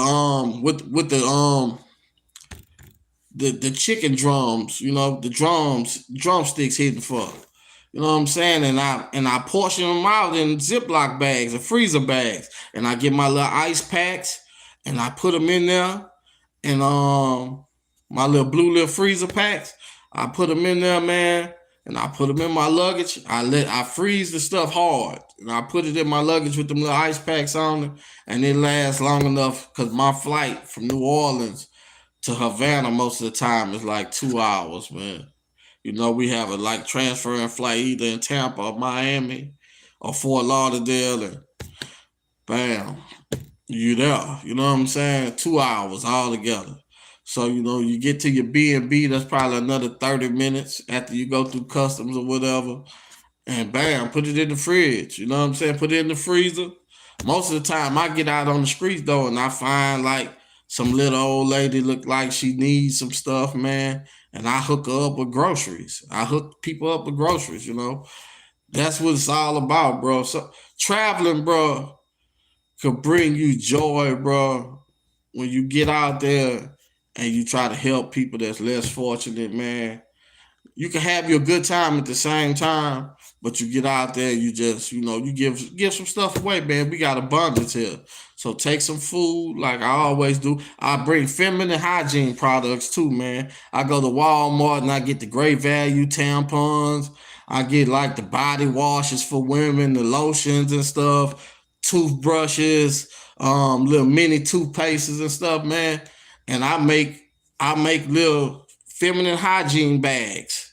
chicken drums, you know, the drumsticks hidden for. You know what I'm saying? And I portion them out in Ziploc bags and freezer bags. And I get my little ice packs and I put them in there. And my little blue little freezer packs, I put them in there, man. And I put them in my luggage. I freeze the stuff hard. And I put it in my luggage with them little ice packs on it. And it lasts long enough because my flight from New Orleans to Havana most of the time is like 2 hours, man. You know, we have a like transferring flight either in Tampa or Miami or Fort Lauderdale, and bam, you there. You know what I'm saying? 2 hours all together. So you know, you get to your B&B. That's probably another 30 minutes after you go through customs or whatever, and bam, put it in the fridge. You know what I'm saying? Put it in the freezer. Most of the time, I get out on the streets though, and I find like some little old lady look like she needs some stuff, man, and I hook her up with groceries. I hook people up with groceries. You know, that's what it's all about, bro. So traveling, bro, could bring you joy, bro. When you get out there and you try to help people that's less fortunate, man, you can have your good time at the same time, but you get out there, you just, you give some stuff away, man. We got abundance here. So take some food, like I always do. I bring feminine hygiene products too, man. I go to Walmart and I get the great value tampons. I get like the body washes for women, the lotions and stuff, toothbrushes, little mini toothpastes and stuff, man. And I make little feminine hygiene bags.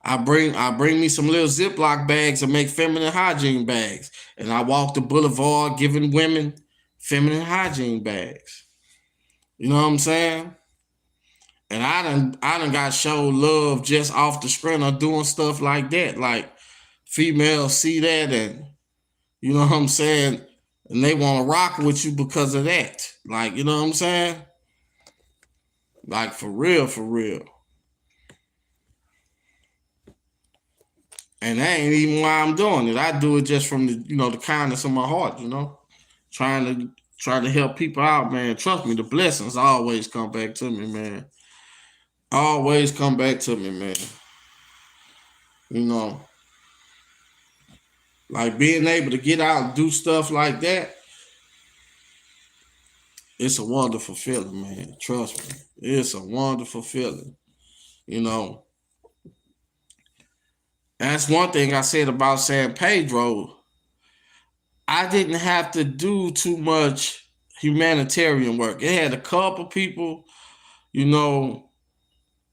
I bring me some little Ziploc bags and make feminine hygiene bags. And I walk the boulevard giving women feminine hygiene bags. You know what I'm saying? And I done got show love just off the screen of doing stuff like that. Like females see that and you know what I'm saying? And they want to rock with you because of that. Like, you know what I'm saying? Like for real, for real. And that ain't even why I'm doing it. I do it just from the kindness of my heart. Trying to help people out, man. Trust me, the blessings always come back to me, man. Always come back to me, man. You know, like being able to get out and do stuff like that, it's a wonderful feeling, man. Trust me. It's a wonderful feeling. You know, that's one thing I said about San Pedro. I didn't have to do too much humanitarian work. It had a couple people, you know,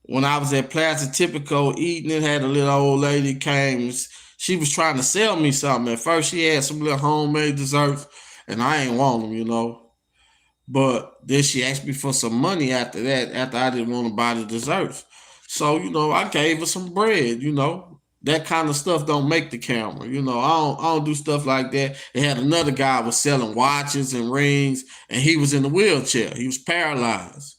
when I was at Plaza Typico eating, it had a little old lady came. She was trying to sell me something. At first, she had some little homemade desserts, and I ain't want them. But then she asked me for some money after that, after I didn't want to buy the desserts. So, I gave her some bread. That kind of stuff don't make the camera. I don't do stuff like that. They had another guy was selling watches and rings, and he was in the wheelchair. He was paralyzed.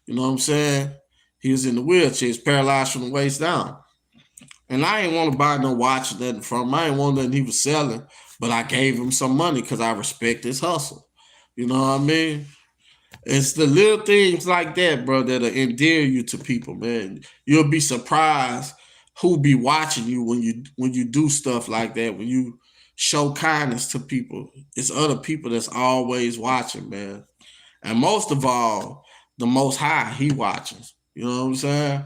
You know what I'm saying? He was in the wheelchair. He's paralyzed from the waist down. And I ain't want to buy no watch or nothing from him. I ain't want nothing he was selling, but I gave him some money because I respect his hustle. You know what I mean? It's the little things like that, bro, that'll endear you to people, man. You'll be surprised who be watching you when you do stuff like that. When you show kindness to people, it's other people that's always watching, man. And most of all, the Most High, He watches. You know what I'm saying?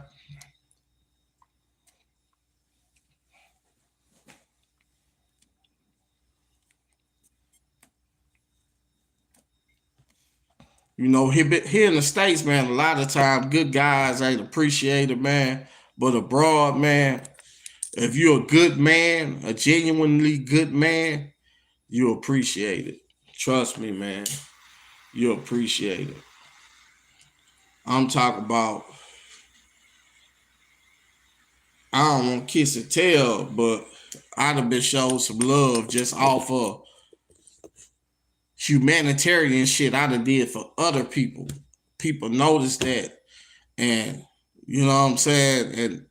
Here in the States, man, a lot of times good guys ain't appreciated, man. But abroad, man, if you're a good man, a genuinely good man, you appreciate it. Trust me, man. You appreciate it. I'm talking about, I don't want to kiss and tell, but I'd have been showed some love just off of humanitarian shit I done did for other people. People notice that. And you know what I'm saying? And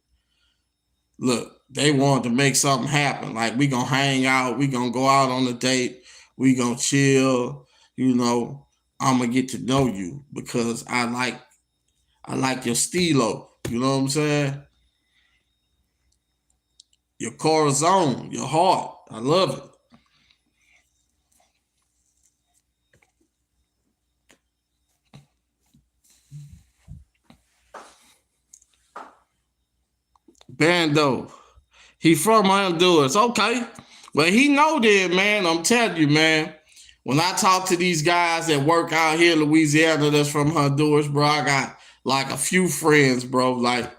look, they wanted to make something happen. Like we gonna hang out, we gonna go out on a date, we gonna chill, I'm gonna get to know you because I like your stilo. You know what I'm saying? Your corazon, your heart. I love it. Bando. He from Honduras. Okay. Well, he know that, man. I'm telling you, man. When I talk to these guys that work out here in Louisiana that's from Honduras, bro, I got like a few friends, bro. Like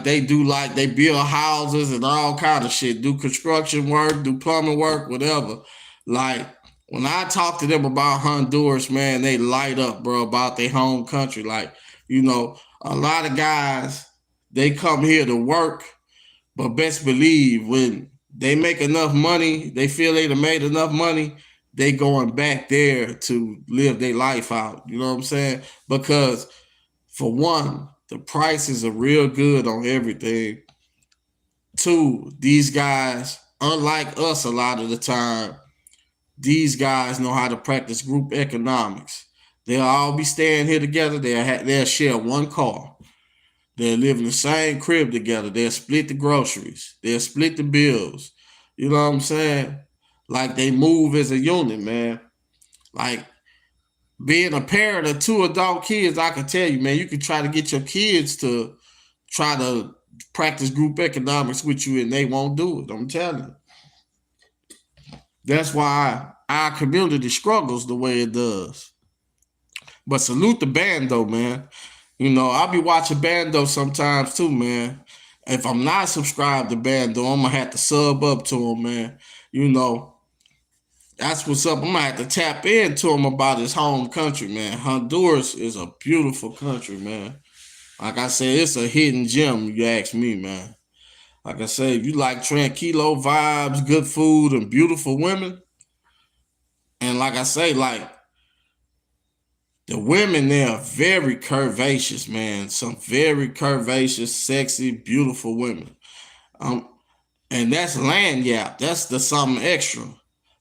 they build houses and all kind of shit, do construction work, do plumbing work, whatever. Like when I talk to them about Honduras, man, they light up, bro, about their home country. Like, a lot of guys, they come here to work, but best believe when they make enough money, they feel they done made enough money, they going back there to live their life out. You know what I'm saying? Because for one, the prices are real good on everything. Two, these guys, unlike us a lot of the time, these guys know how to practice group economics. They'll all be staying here together. They'll share one car. They'll live in the same crib together. They'll split the groceries. They'll split the bills. You know what I'm saying? Like they move as a unit, man. Like being a parent of two adult kids, I can tell you, man, you can try to get your kids to try to practice group economics with you and they won't do it. I'm telling you. That's why our community struggles the way it does. But salute the band though, man. You know, I'll be watching Bando sometimes too, man. If I'm not subscribed to Bando, I'm gonna have to sub up to him, man. You know, that's what's up. I'm gonna have to tap into him about his home country, man. Honduras is a beautiful country, man. Like I said, it's a hidden gem, you ask me, man. Like I said, if you like tranquilo vibes, good food, and beautiful women, and like I say, like the women there are very curvaceous, man. Some very curvaceous, sexy, beautiful women. Um, and that's land yap. That's the something extra.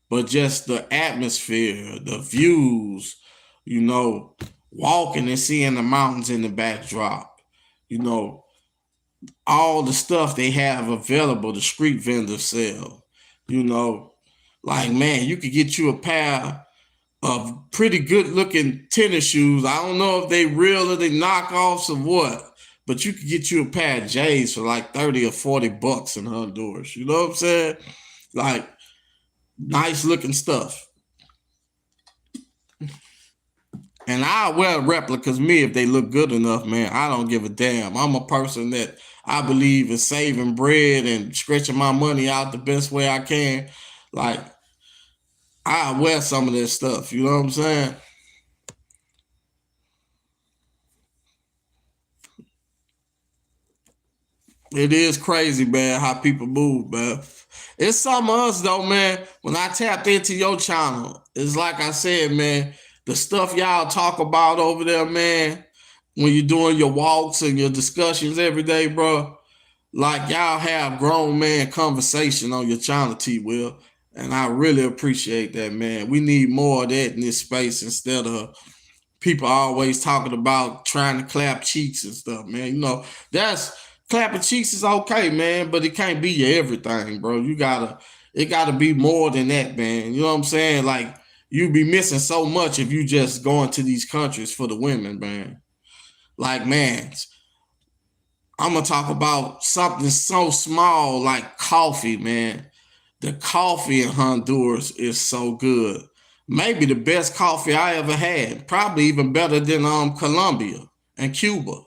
But just the atmosphere, the views, you know, walking and seeing the mountains in the backdrop, you know, all the stuff they have available, the street vendors sell, you know, like man, you could get you a pair of pretty good looking tennis shoes. I don't know if they real or they knockoffs or what, but you could get you a pair of J's for like 30 or 40 bucks in Honduras. You know what I'm saying? Like nice looking stuff. And I wear replicas me if they look good enough, man. I don't give a damn. I'm a person that I believe in saving bread and stretching my money out the best way I can. Like I wear some of this stuff. You know what I'm saying? It is crazy, man, how people move, man. It's some of us though, man. When I tapped into your channel, it's like I said, man, the stuff y'all talk about over there, man, when you're doing your walks and your discussions every day, bro. Like y'all have grown man conversation on your channel, T Will. And I really appreciate that, man. We need more of that in this space instead of people always talking about trying to clap cheeks and stuff, man. You know, that's clapping cheeks is okay, man, but it can't be your everything, bro. It gotta be more than that, man. You know what I'm saying? Like you be missing so much if you just going to these countries for the women, man. Like, man, I'm gonna talk about something so small like coffee, man. The coffee in Honduras is so good. Maybe the best coffee I ever had. Probably even better than Colombia and Cuba.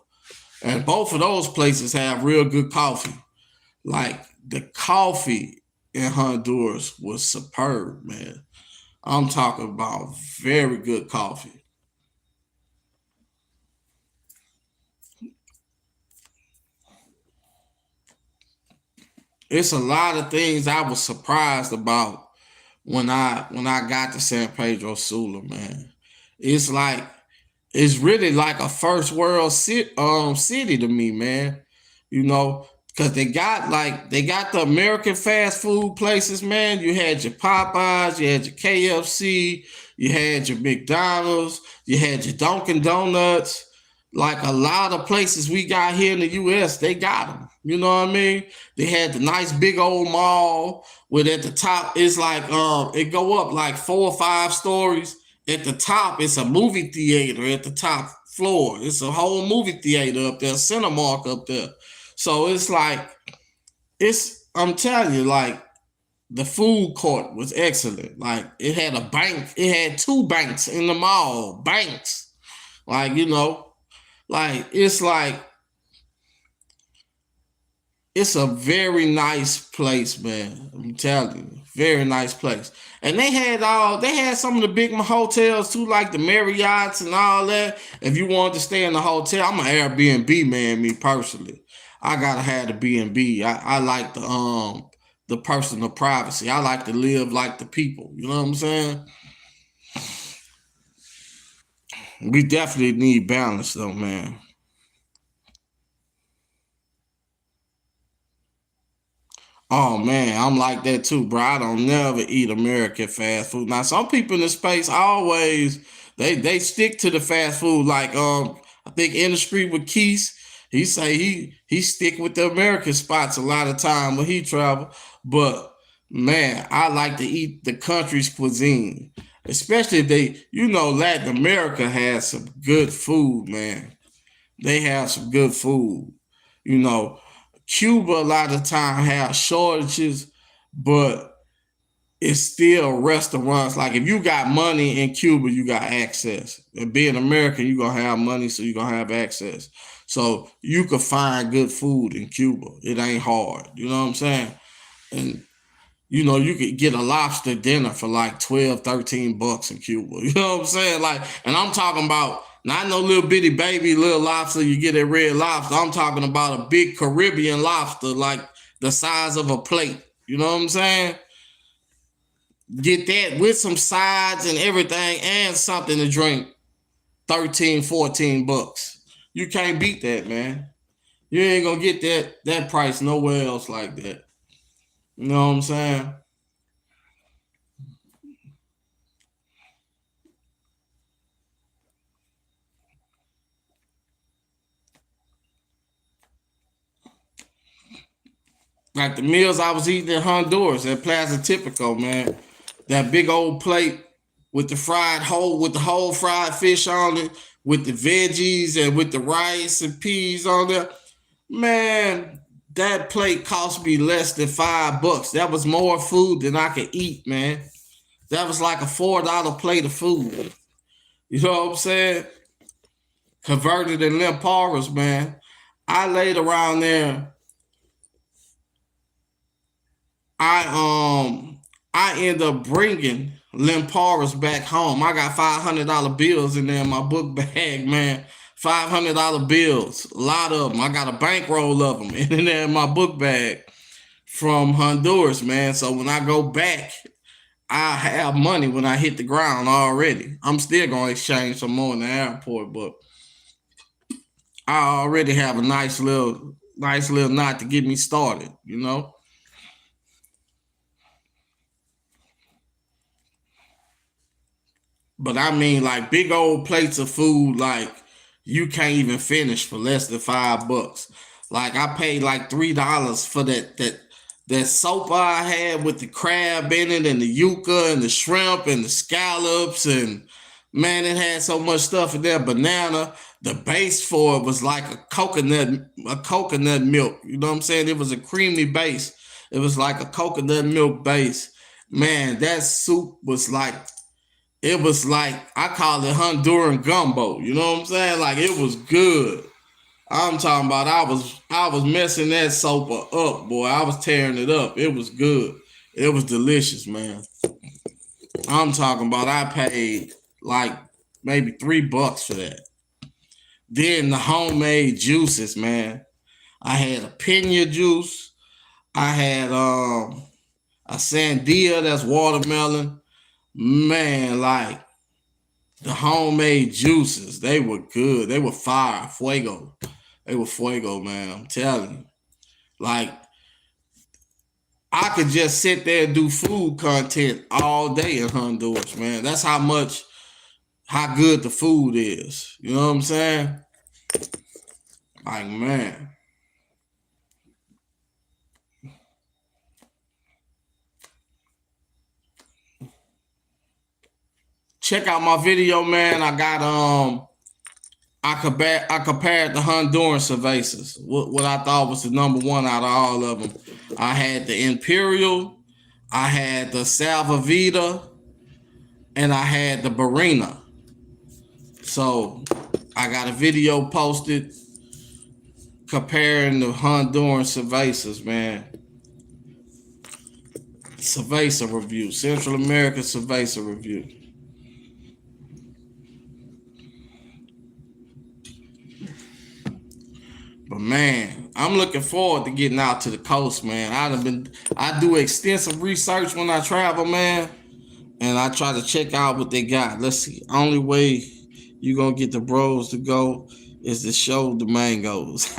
And both of those places have real good coffee. Like the coffee in Honduras was superb, man. I'm talking about very good coffee. It's a lot of things I was surprised about when I got to San Pedro Sula, man. It's like it's really like a first world city to me, man. You know, because they got the American fast food places, man. You had your Popeyes, you had your KFC, you had your McDonald's, you had your Dunkin' Donuts. Like a lot of places we got here in the U.S., they got them. You know what I mean? They had the nice big old mall with at the top it's like it go up like 4 or 5 stories. At the top, it's a movie theater at the top floor. It's a whole movie theater up there, Cinemark up there. So it's like I'm telling you, like the food court was excellent. Like it had a bank, it had 2 banks in the mall, banks. Like, you know, like it's a very nice place, man. I'm telling you, very nice place. And they had some of the big hotels too, like the Marriotts and all that. If you wanted to stay in the hotel, I'm an Airbnb man, me personally. I gotta have the B&B. I like the personal privacy. I like to live like the people. You know what I'm saying? We definitely need balance though, man. Oh man, I'm like that too, bro. I don't never eat American fast food. Now, some people in the space always they stick to the fast food. Like I think in the street with Keith, He say he stick with the American spots a lot of time when he travel. But man, I like to eat the country's cuisine, especially if Latin America has some good food, man. They have some good food. You know, Cuba a lot of time have shortages, but it's still restaurants. Like if you got money in Cuba, you got access. And being American, you're gonna have money, so you're gonna have access. So you could find good food in Cuba. It ain't hard. You know what I'm saying? And you could get a lobster dinner for like 12, 13 bucks in Cuba. You know what I'm saying? Like, and I'm talking about not no little bitty baby little lobster you get at Red Lobster. I'm talking about a big Caribbean lobster, like the size of a plate. You know what I'm saying? Get that with some sides and everything and something to drink. 13, 14 bucks. You can't beat that, man. You ain't gonna get that price nowhere else like that. You know what I'm saying? Like the meals I was eating in Honduras at Plaza Typico, man. That big old plate with the whole fried fish on it, with the veggies and with the rice and peas on there. Man, that plate cost me less than $5. That was more food than I could eat, man. That was like a $4 plate of food. You know what I'm saying? Converted in Lemparas, man. I laid around there. I end up bringing Lemparas back home. I got $500 bills in there in my book bag, man. $500 bills, a lot of them. I got a bankroll of them in there in my book bag from Honduras, man. So when I go back, I have money when I hit the ground already. I'm still gonna exchange some more in the airport, but I already have a nice little knot to get me started. But I mean, like big old plates of food, like you can't even finish for less than $5. Like I paid like $3 for that sopa I had with the crab in it and the yuca and the shrimp and the scallops and man, it had so much stuff in there. Banana. The base for it was like a coconut milk. You know what I'm saying? It was a creamy base. It was like a coconut milk base. Man, that soup was like it was like I call it Honduran gumbo. You know what I'm saying? Like it was good. I'm talking about I was messing that sopa up, boy. I was tearing it up. It was good. It was delicious, man. I'm talking about I paid like maybe $3 for that. Then the homemade juices, man. I had a pina juice. I had a sandia, that's watermelon. Man, like the homemade juices, they were good. They were fire, fuego. They were fuego, man. I'm telling you. Like I could just sit there and do food content all day in Honduras, man. That's how good the food is. You know what I'm saying? Like man, check out my video, man. I compared the Honduran cervezas. What I thought was the number one out of all of them. I had the Imperial, I had the Salvavita, and I had the Barina. So I got a video posted comparing the Honduran cervezas, man. Cerveza review, Central America cerveza review. But man, I'm looking forward to getting out to the coast, man. I do extensive research when I travel, man, and I try to check out what they got. Let's see. Only way you gonna get the bros to go is to show the mangoes,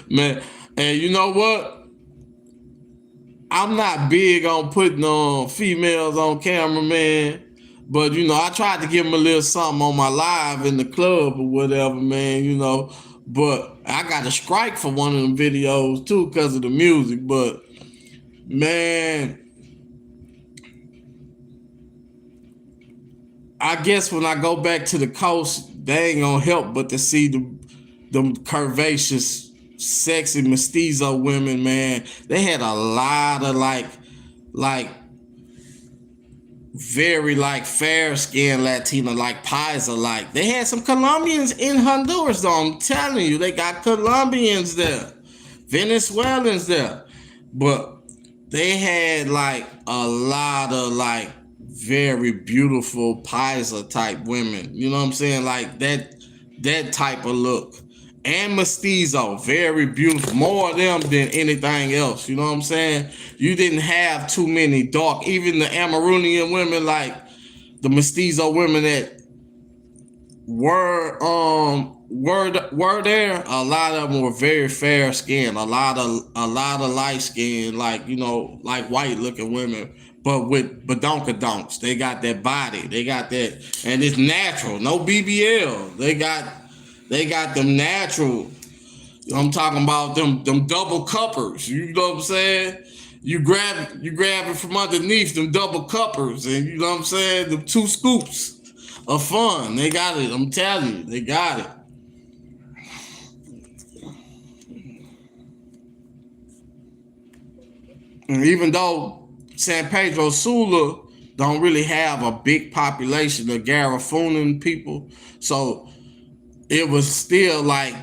man. And you know what? I'm not big on putting on females on camera, man. But I tried to give them a little something on my live in the club or whatever, man. But I got a strike for one of them videos too because of the music. But man, I guess when I go back to the coast, they ain't gonna help but to see them curvaceous, sexy mestizo women, man. They had a lot of like very like fair skinned Latina, like Paisa, like they had some Colombians in Honduras though. I'm telling you, they got Colombians there, Venezuelans there, but they had like a lot of like very beautiful Paisa type women. You know what I'm saying? Like that type of look. And mestizo, very beautiful. More of them than anything else. You know what I'm saying? You didn't have too many dark, even the Amazonian women, like the mestizo women that were there. A lot of them were very fair skinned. A lot of light skinned, like like white looking women, but with badonkadonks. They got that body. They got that, and it's natural. No BBL. They got them natural. I'm talking about them double cuppers. You know what I'm saying? You grab it from underneath them double cuppers, and you know what I'm saying? The two scoops of fun. They got it. I'm telling you, they got it. And even though San Pedro Sula don't really have a big population of Garifunan people, so it was still like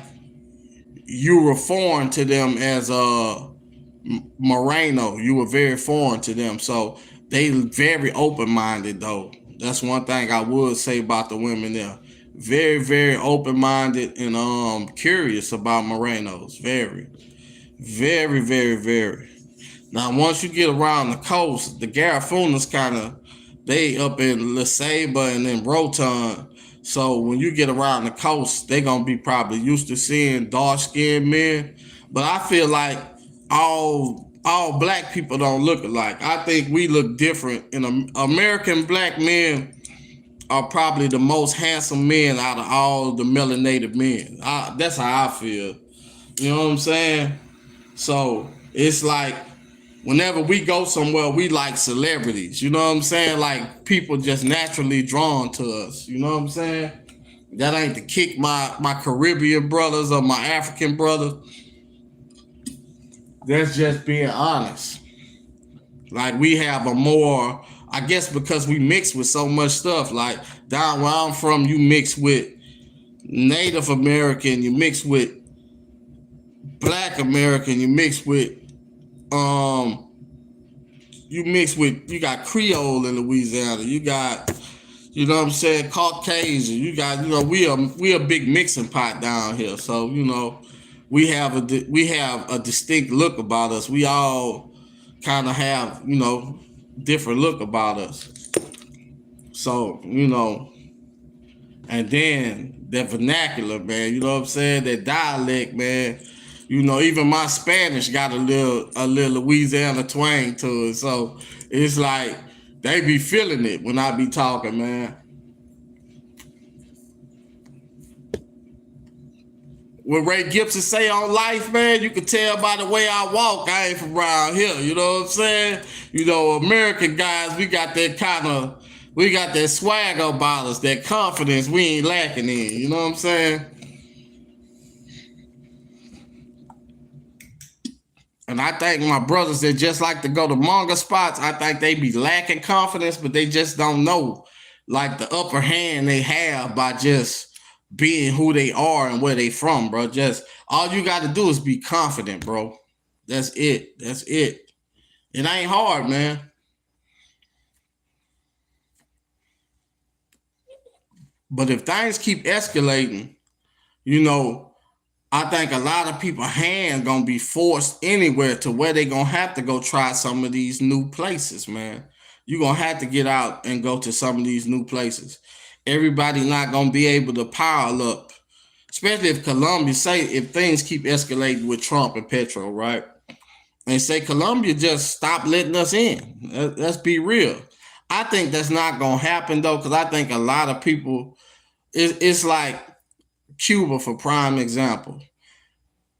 you were foreign to them as a Moreno. You were very foreign to them. So they very open minded though. That's one thing I would say about the women there. Very, very open minded and curious about Morenos. Very, very, very, very. Now once you get around the coast, the Garifunas kind of they up in La Ceiba and then Rotan. So when you get around the coast, they gonna be probably used to seeing dark skinned men. But I feel like all black people don't look alike. I think we look different. And American black men are probably the most handsome men out of all the melanated men. That's how I feel. You know what I'm saying? So it's like whenever we go somewhere, we like celebrities. You know what I'm saying? Like people just naturally drawn to us. You know what I'm saying? That ain't to kick my Caribbean brothers or my African brothers. That's just being honest. Like we have a more, I guess, because we mix with so much stuff. Like down where I'm from, you mix with Native American, you mix with Black American, um you got Creole in Louisiana, you got what I'm saying, Caucasian, you got we a big mixing pot down here. So we have a distinct look about us. We all kind of have different look about us. So and then that vernacular, man. You know what I'm saying? That dialect, man. Even my Spanish got a little Louisiana twang to it. So it's like they be feeling it when I be talking, man. What Ray Gibson say on life, man, you can tell by the way I walk, I ain't from around here. You know what I'm saying? American guys, we got that swag about us, that confidence we ain't lacking in. You know what I'm saying? And I think my brothers that just like to go to manga spots, I think they be lacking confidence, but they just don't know like the upper hand they have by just being who they are and where they from, bro. Just all you got to do is be confident, bro. That's it. That's it. It ain't hard, man. But if things keep escalating, you know, I think a lot of people hand gonna be forced anywhere to where they gonna have to go try some of these new places, man. You gonna have to get out and go to some of these new places. Everybody not gonna be able to pile up, especially if Colombia say if things keep escalating with Trump and Petro, right? And say Colombia just stop letting us in. Let's be real. I think that's not gonna happen though, because I think a lot of people. It's like Cuba for prime example.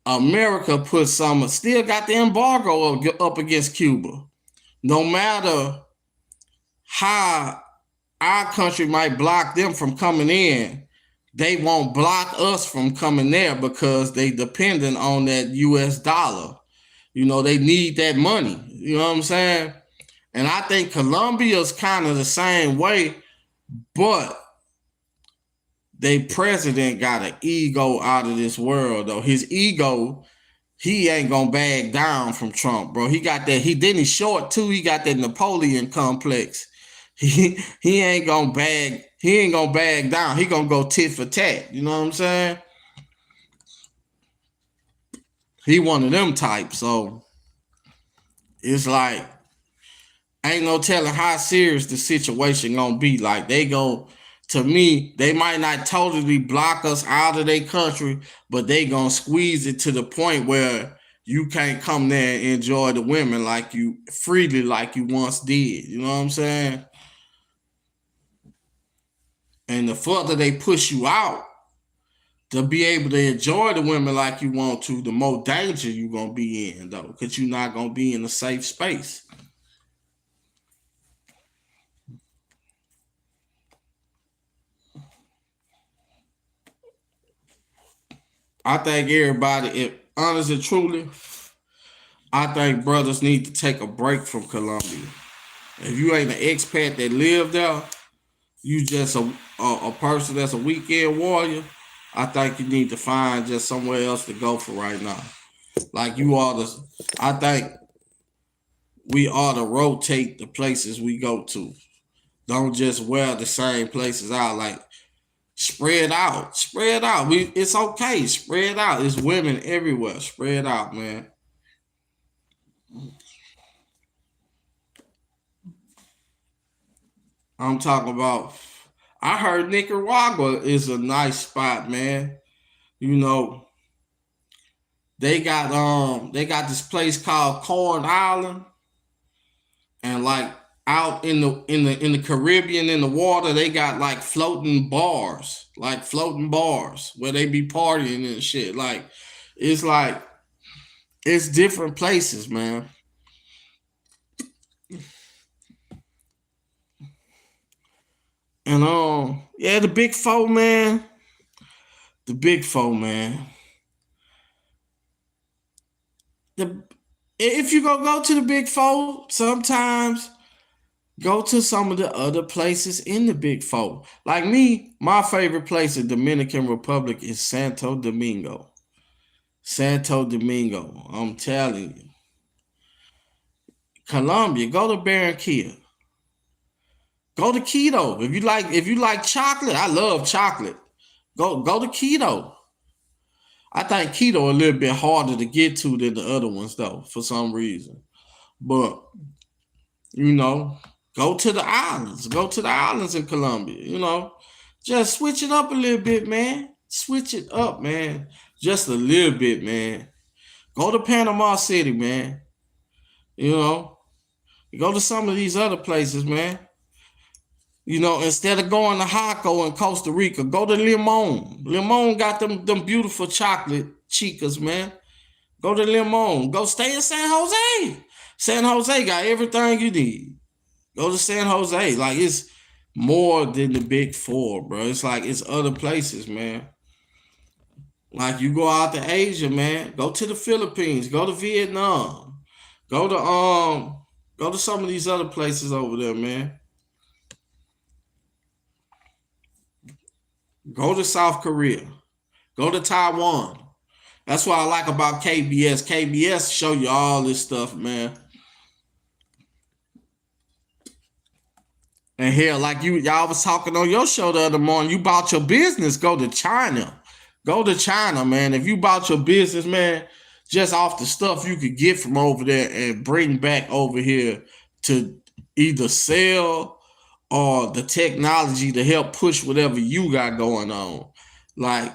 America put still got the embargo up against Cuba. No matter how our country might block them from coming in, they won't block us from coming there because they dependent on that US dollar. They need that money. You know what I'm saying? And I think Colombia's kind of the same way, but their president got an ego out of this world, though. His ego, he ain't gonna bag down from Trump, bro. He got that. He's short too. He got that Napoleon complex. He ain't gonna bag. He ain't gonna bag down. He gonna go tit for tat. You know what I'm saying? He one of them types. So it's like ain't no telling how serious the situation gonna be. Like to me, they might not totally block us out of their country, but they gonna squeeze it to the point where you can't come there and enjoy the women like you freely like you once did. You know what I'm saying? And the further they push you out to be able to enjoy the women like you want to, the more danger you're going to be in, though, because you're not going to be in a safe space. I think everybody, if honest and truly, I think brothers need to take a break from Colombia. If you ain't an expat that live there, you just a person that's a weekend warrior, I think you need to find just somewhere else to go for right now. Like you ought to, I think we ought to rotate the places we go to. Don't just wear the same places out. Like spread out, spread out. It's okay, spread out. It's women everywhere. Spread out, man. I'm talking about. I heard Nicaragua is a nice spot, man. You know, they got this place called Corn Island, and like out in the Caribbean in the water, they got like floating bars where they be partying and shit. Like it's different places, man. And yeah, the big four, man. The big four, man. The if you go to the big four, sometimes go to some of the other places in the big four. Like me, my favorite place in Dominican Republic is Santo Domingo. Santo Domingo. I'm telling you. Colombia, go to Barranquilla. Go to Quito. If you like chocolate, I love chocolate. Go to Quito. I think Quito a little bit harder to get to than the other ones though, for some reason. But you know, go to the islands. Go to the islands in Colombia. Just switch it up a little bit, man. Switch it up, man. Just a little bit, man. Go to Panama City, man. You know, go to some of these other places, man. Instead of going to Jaco in Costa Rica, go to Limon. Limon got them beautiful chocolate chicas, man. Go to Limon. Go stay in San Jose. San Jose got everything you need. Go to San Jose. Like it's more than the big four, bro. It's like it's other places, man. Like you go out to Asia, man. Go to the Philippines. Go to Vietnam. Go to go to some of these other places over there, man. Go to South Korea. Go to Taiwan. That's what I like about KBS. KBS show you all this stuff, man. And hell, like y'all was talking on your show the other morning, you bought your business, go to China. Go to China, man. If you bought your business, man, just off the stuff you could get from over there and bring back over here to either sell or the technology to help push whatever you got going on. Like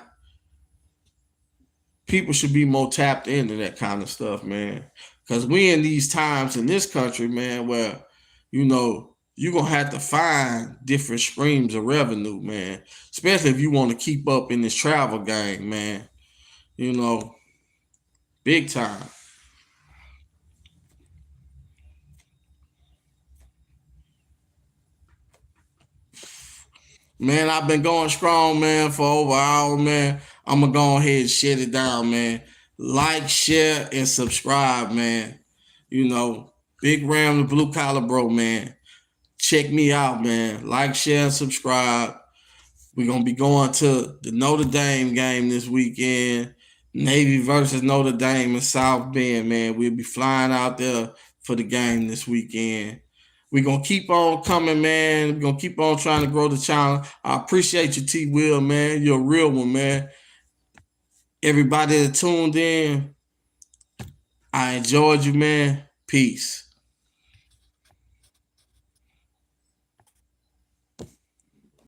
people should be more tapped into that kind of stuff, man. Because we in these times in this country, man, where you know you're gonna have to find different streams of revenue, man. Especially if you want to keep up in this travel game, man. You know, big time. Man, I've been going strong, man, for over an hour, man. I'm gonna go ahead and shut it down, man. Like, share, and subscribe, man. You know, Big Ram, the blue collar bro, man. Check me out, man. Like, share, and subscribe. We're gonna be going to the Notre Dame game this weekend. Navy versus Notre Dame in South Bend, man. We'll be flying out there for the game this weekend. We're gonna keep on coming, man. We're gonna keep on trying to grow the channel. I appreciate you, T Will, man. You're a real one, man. Everybody that tuned in, I enjoyed you, man. Peace.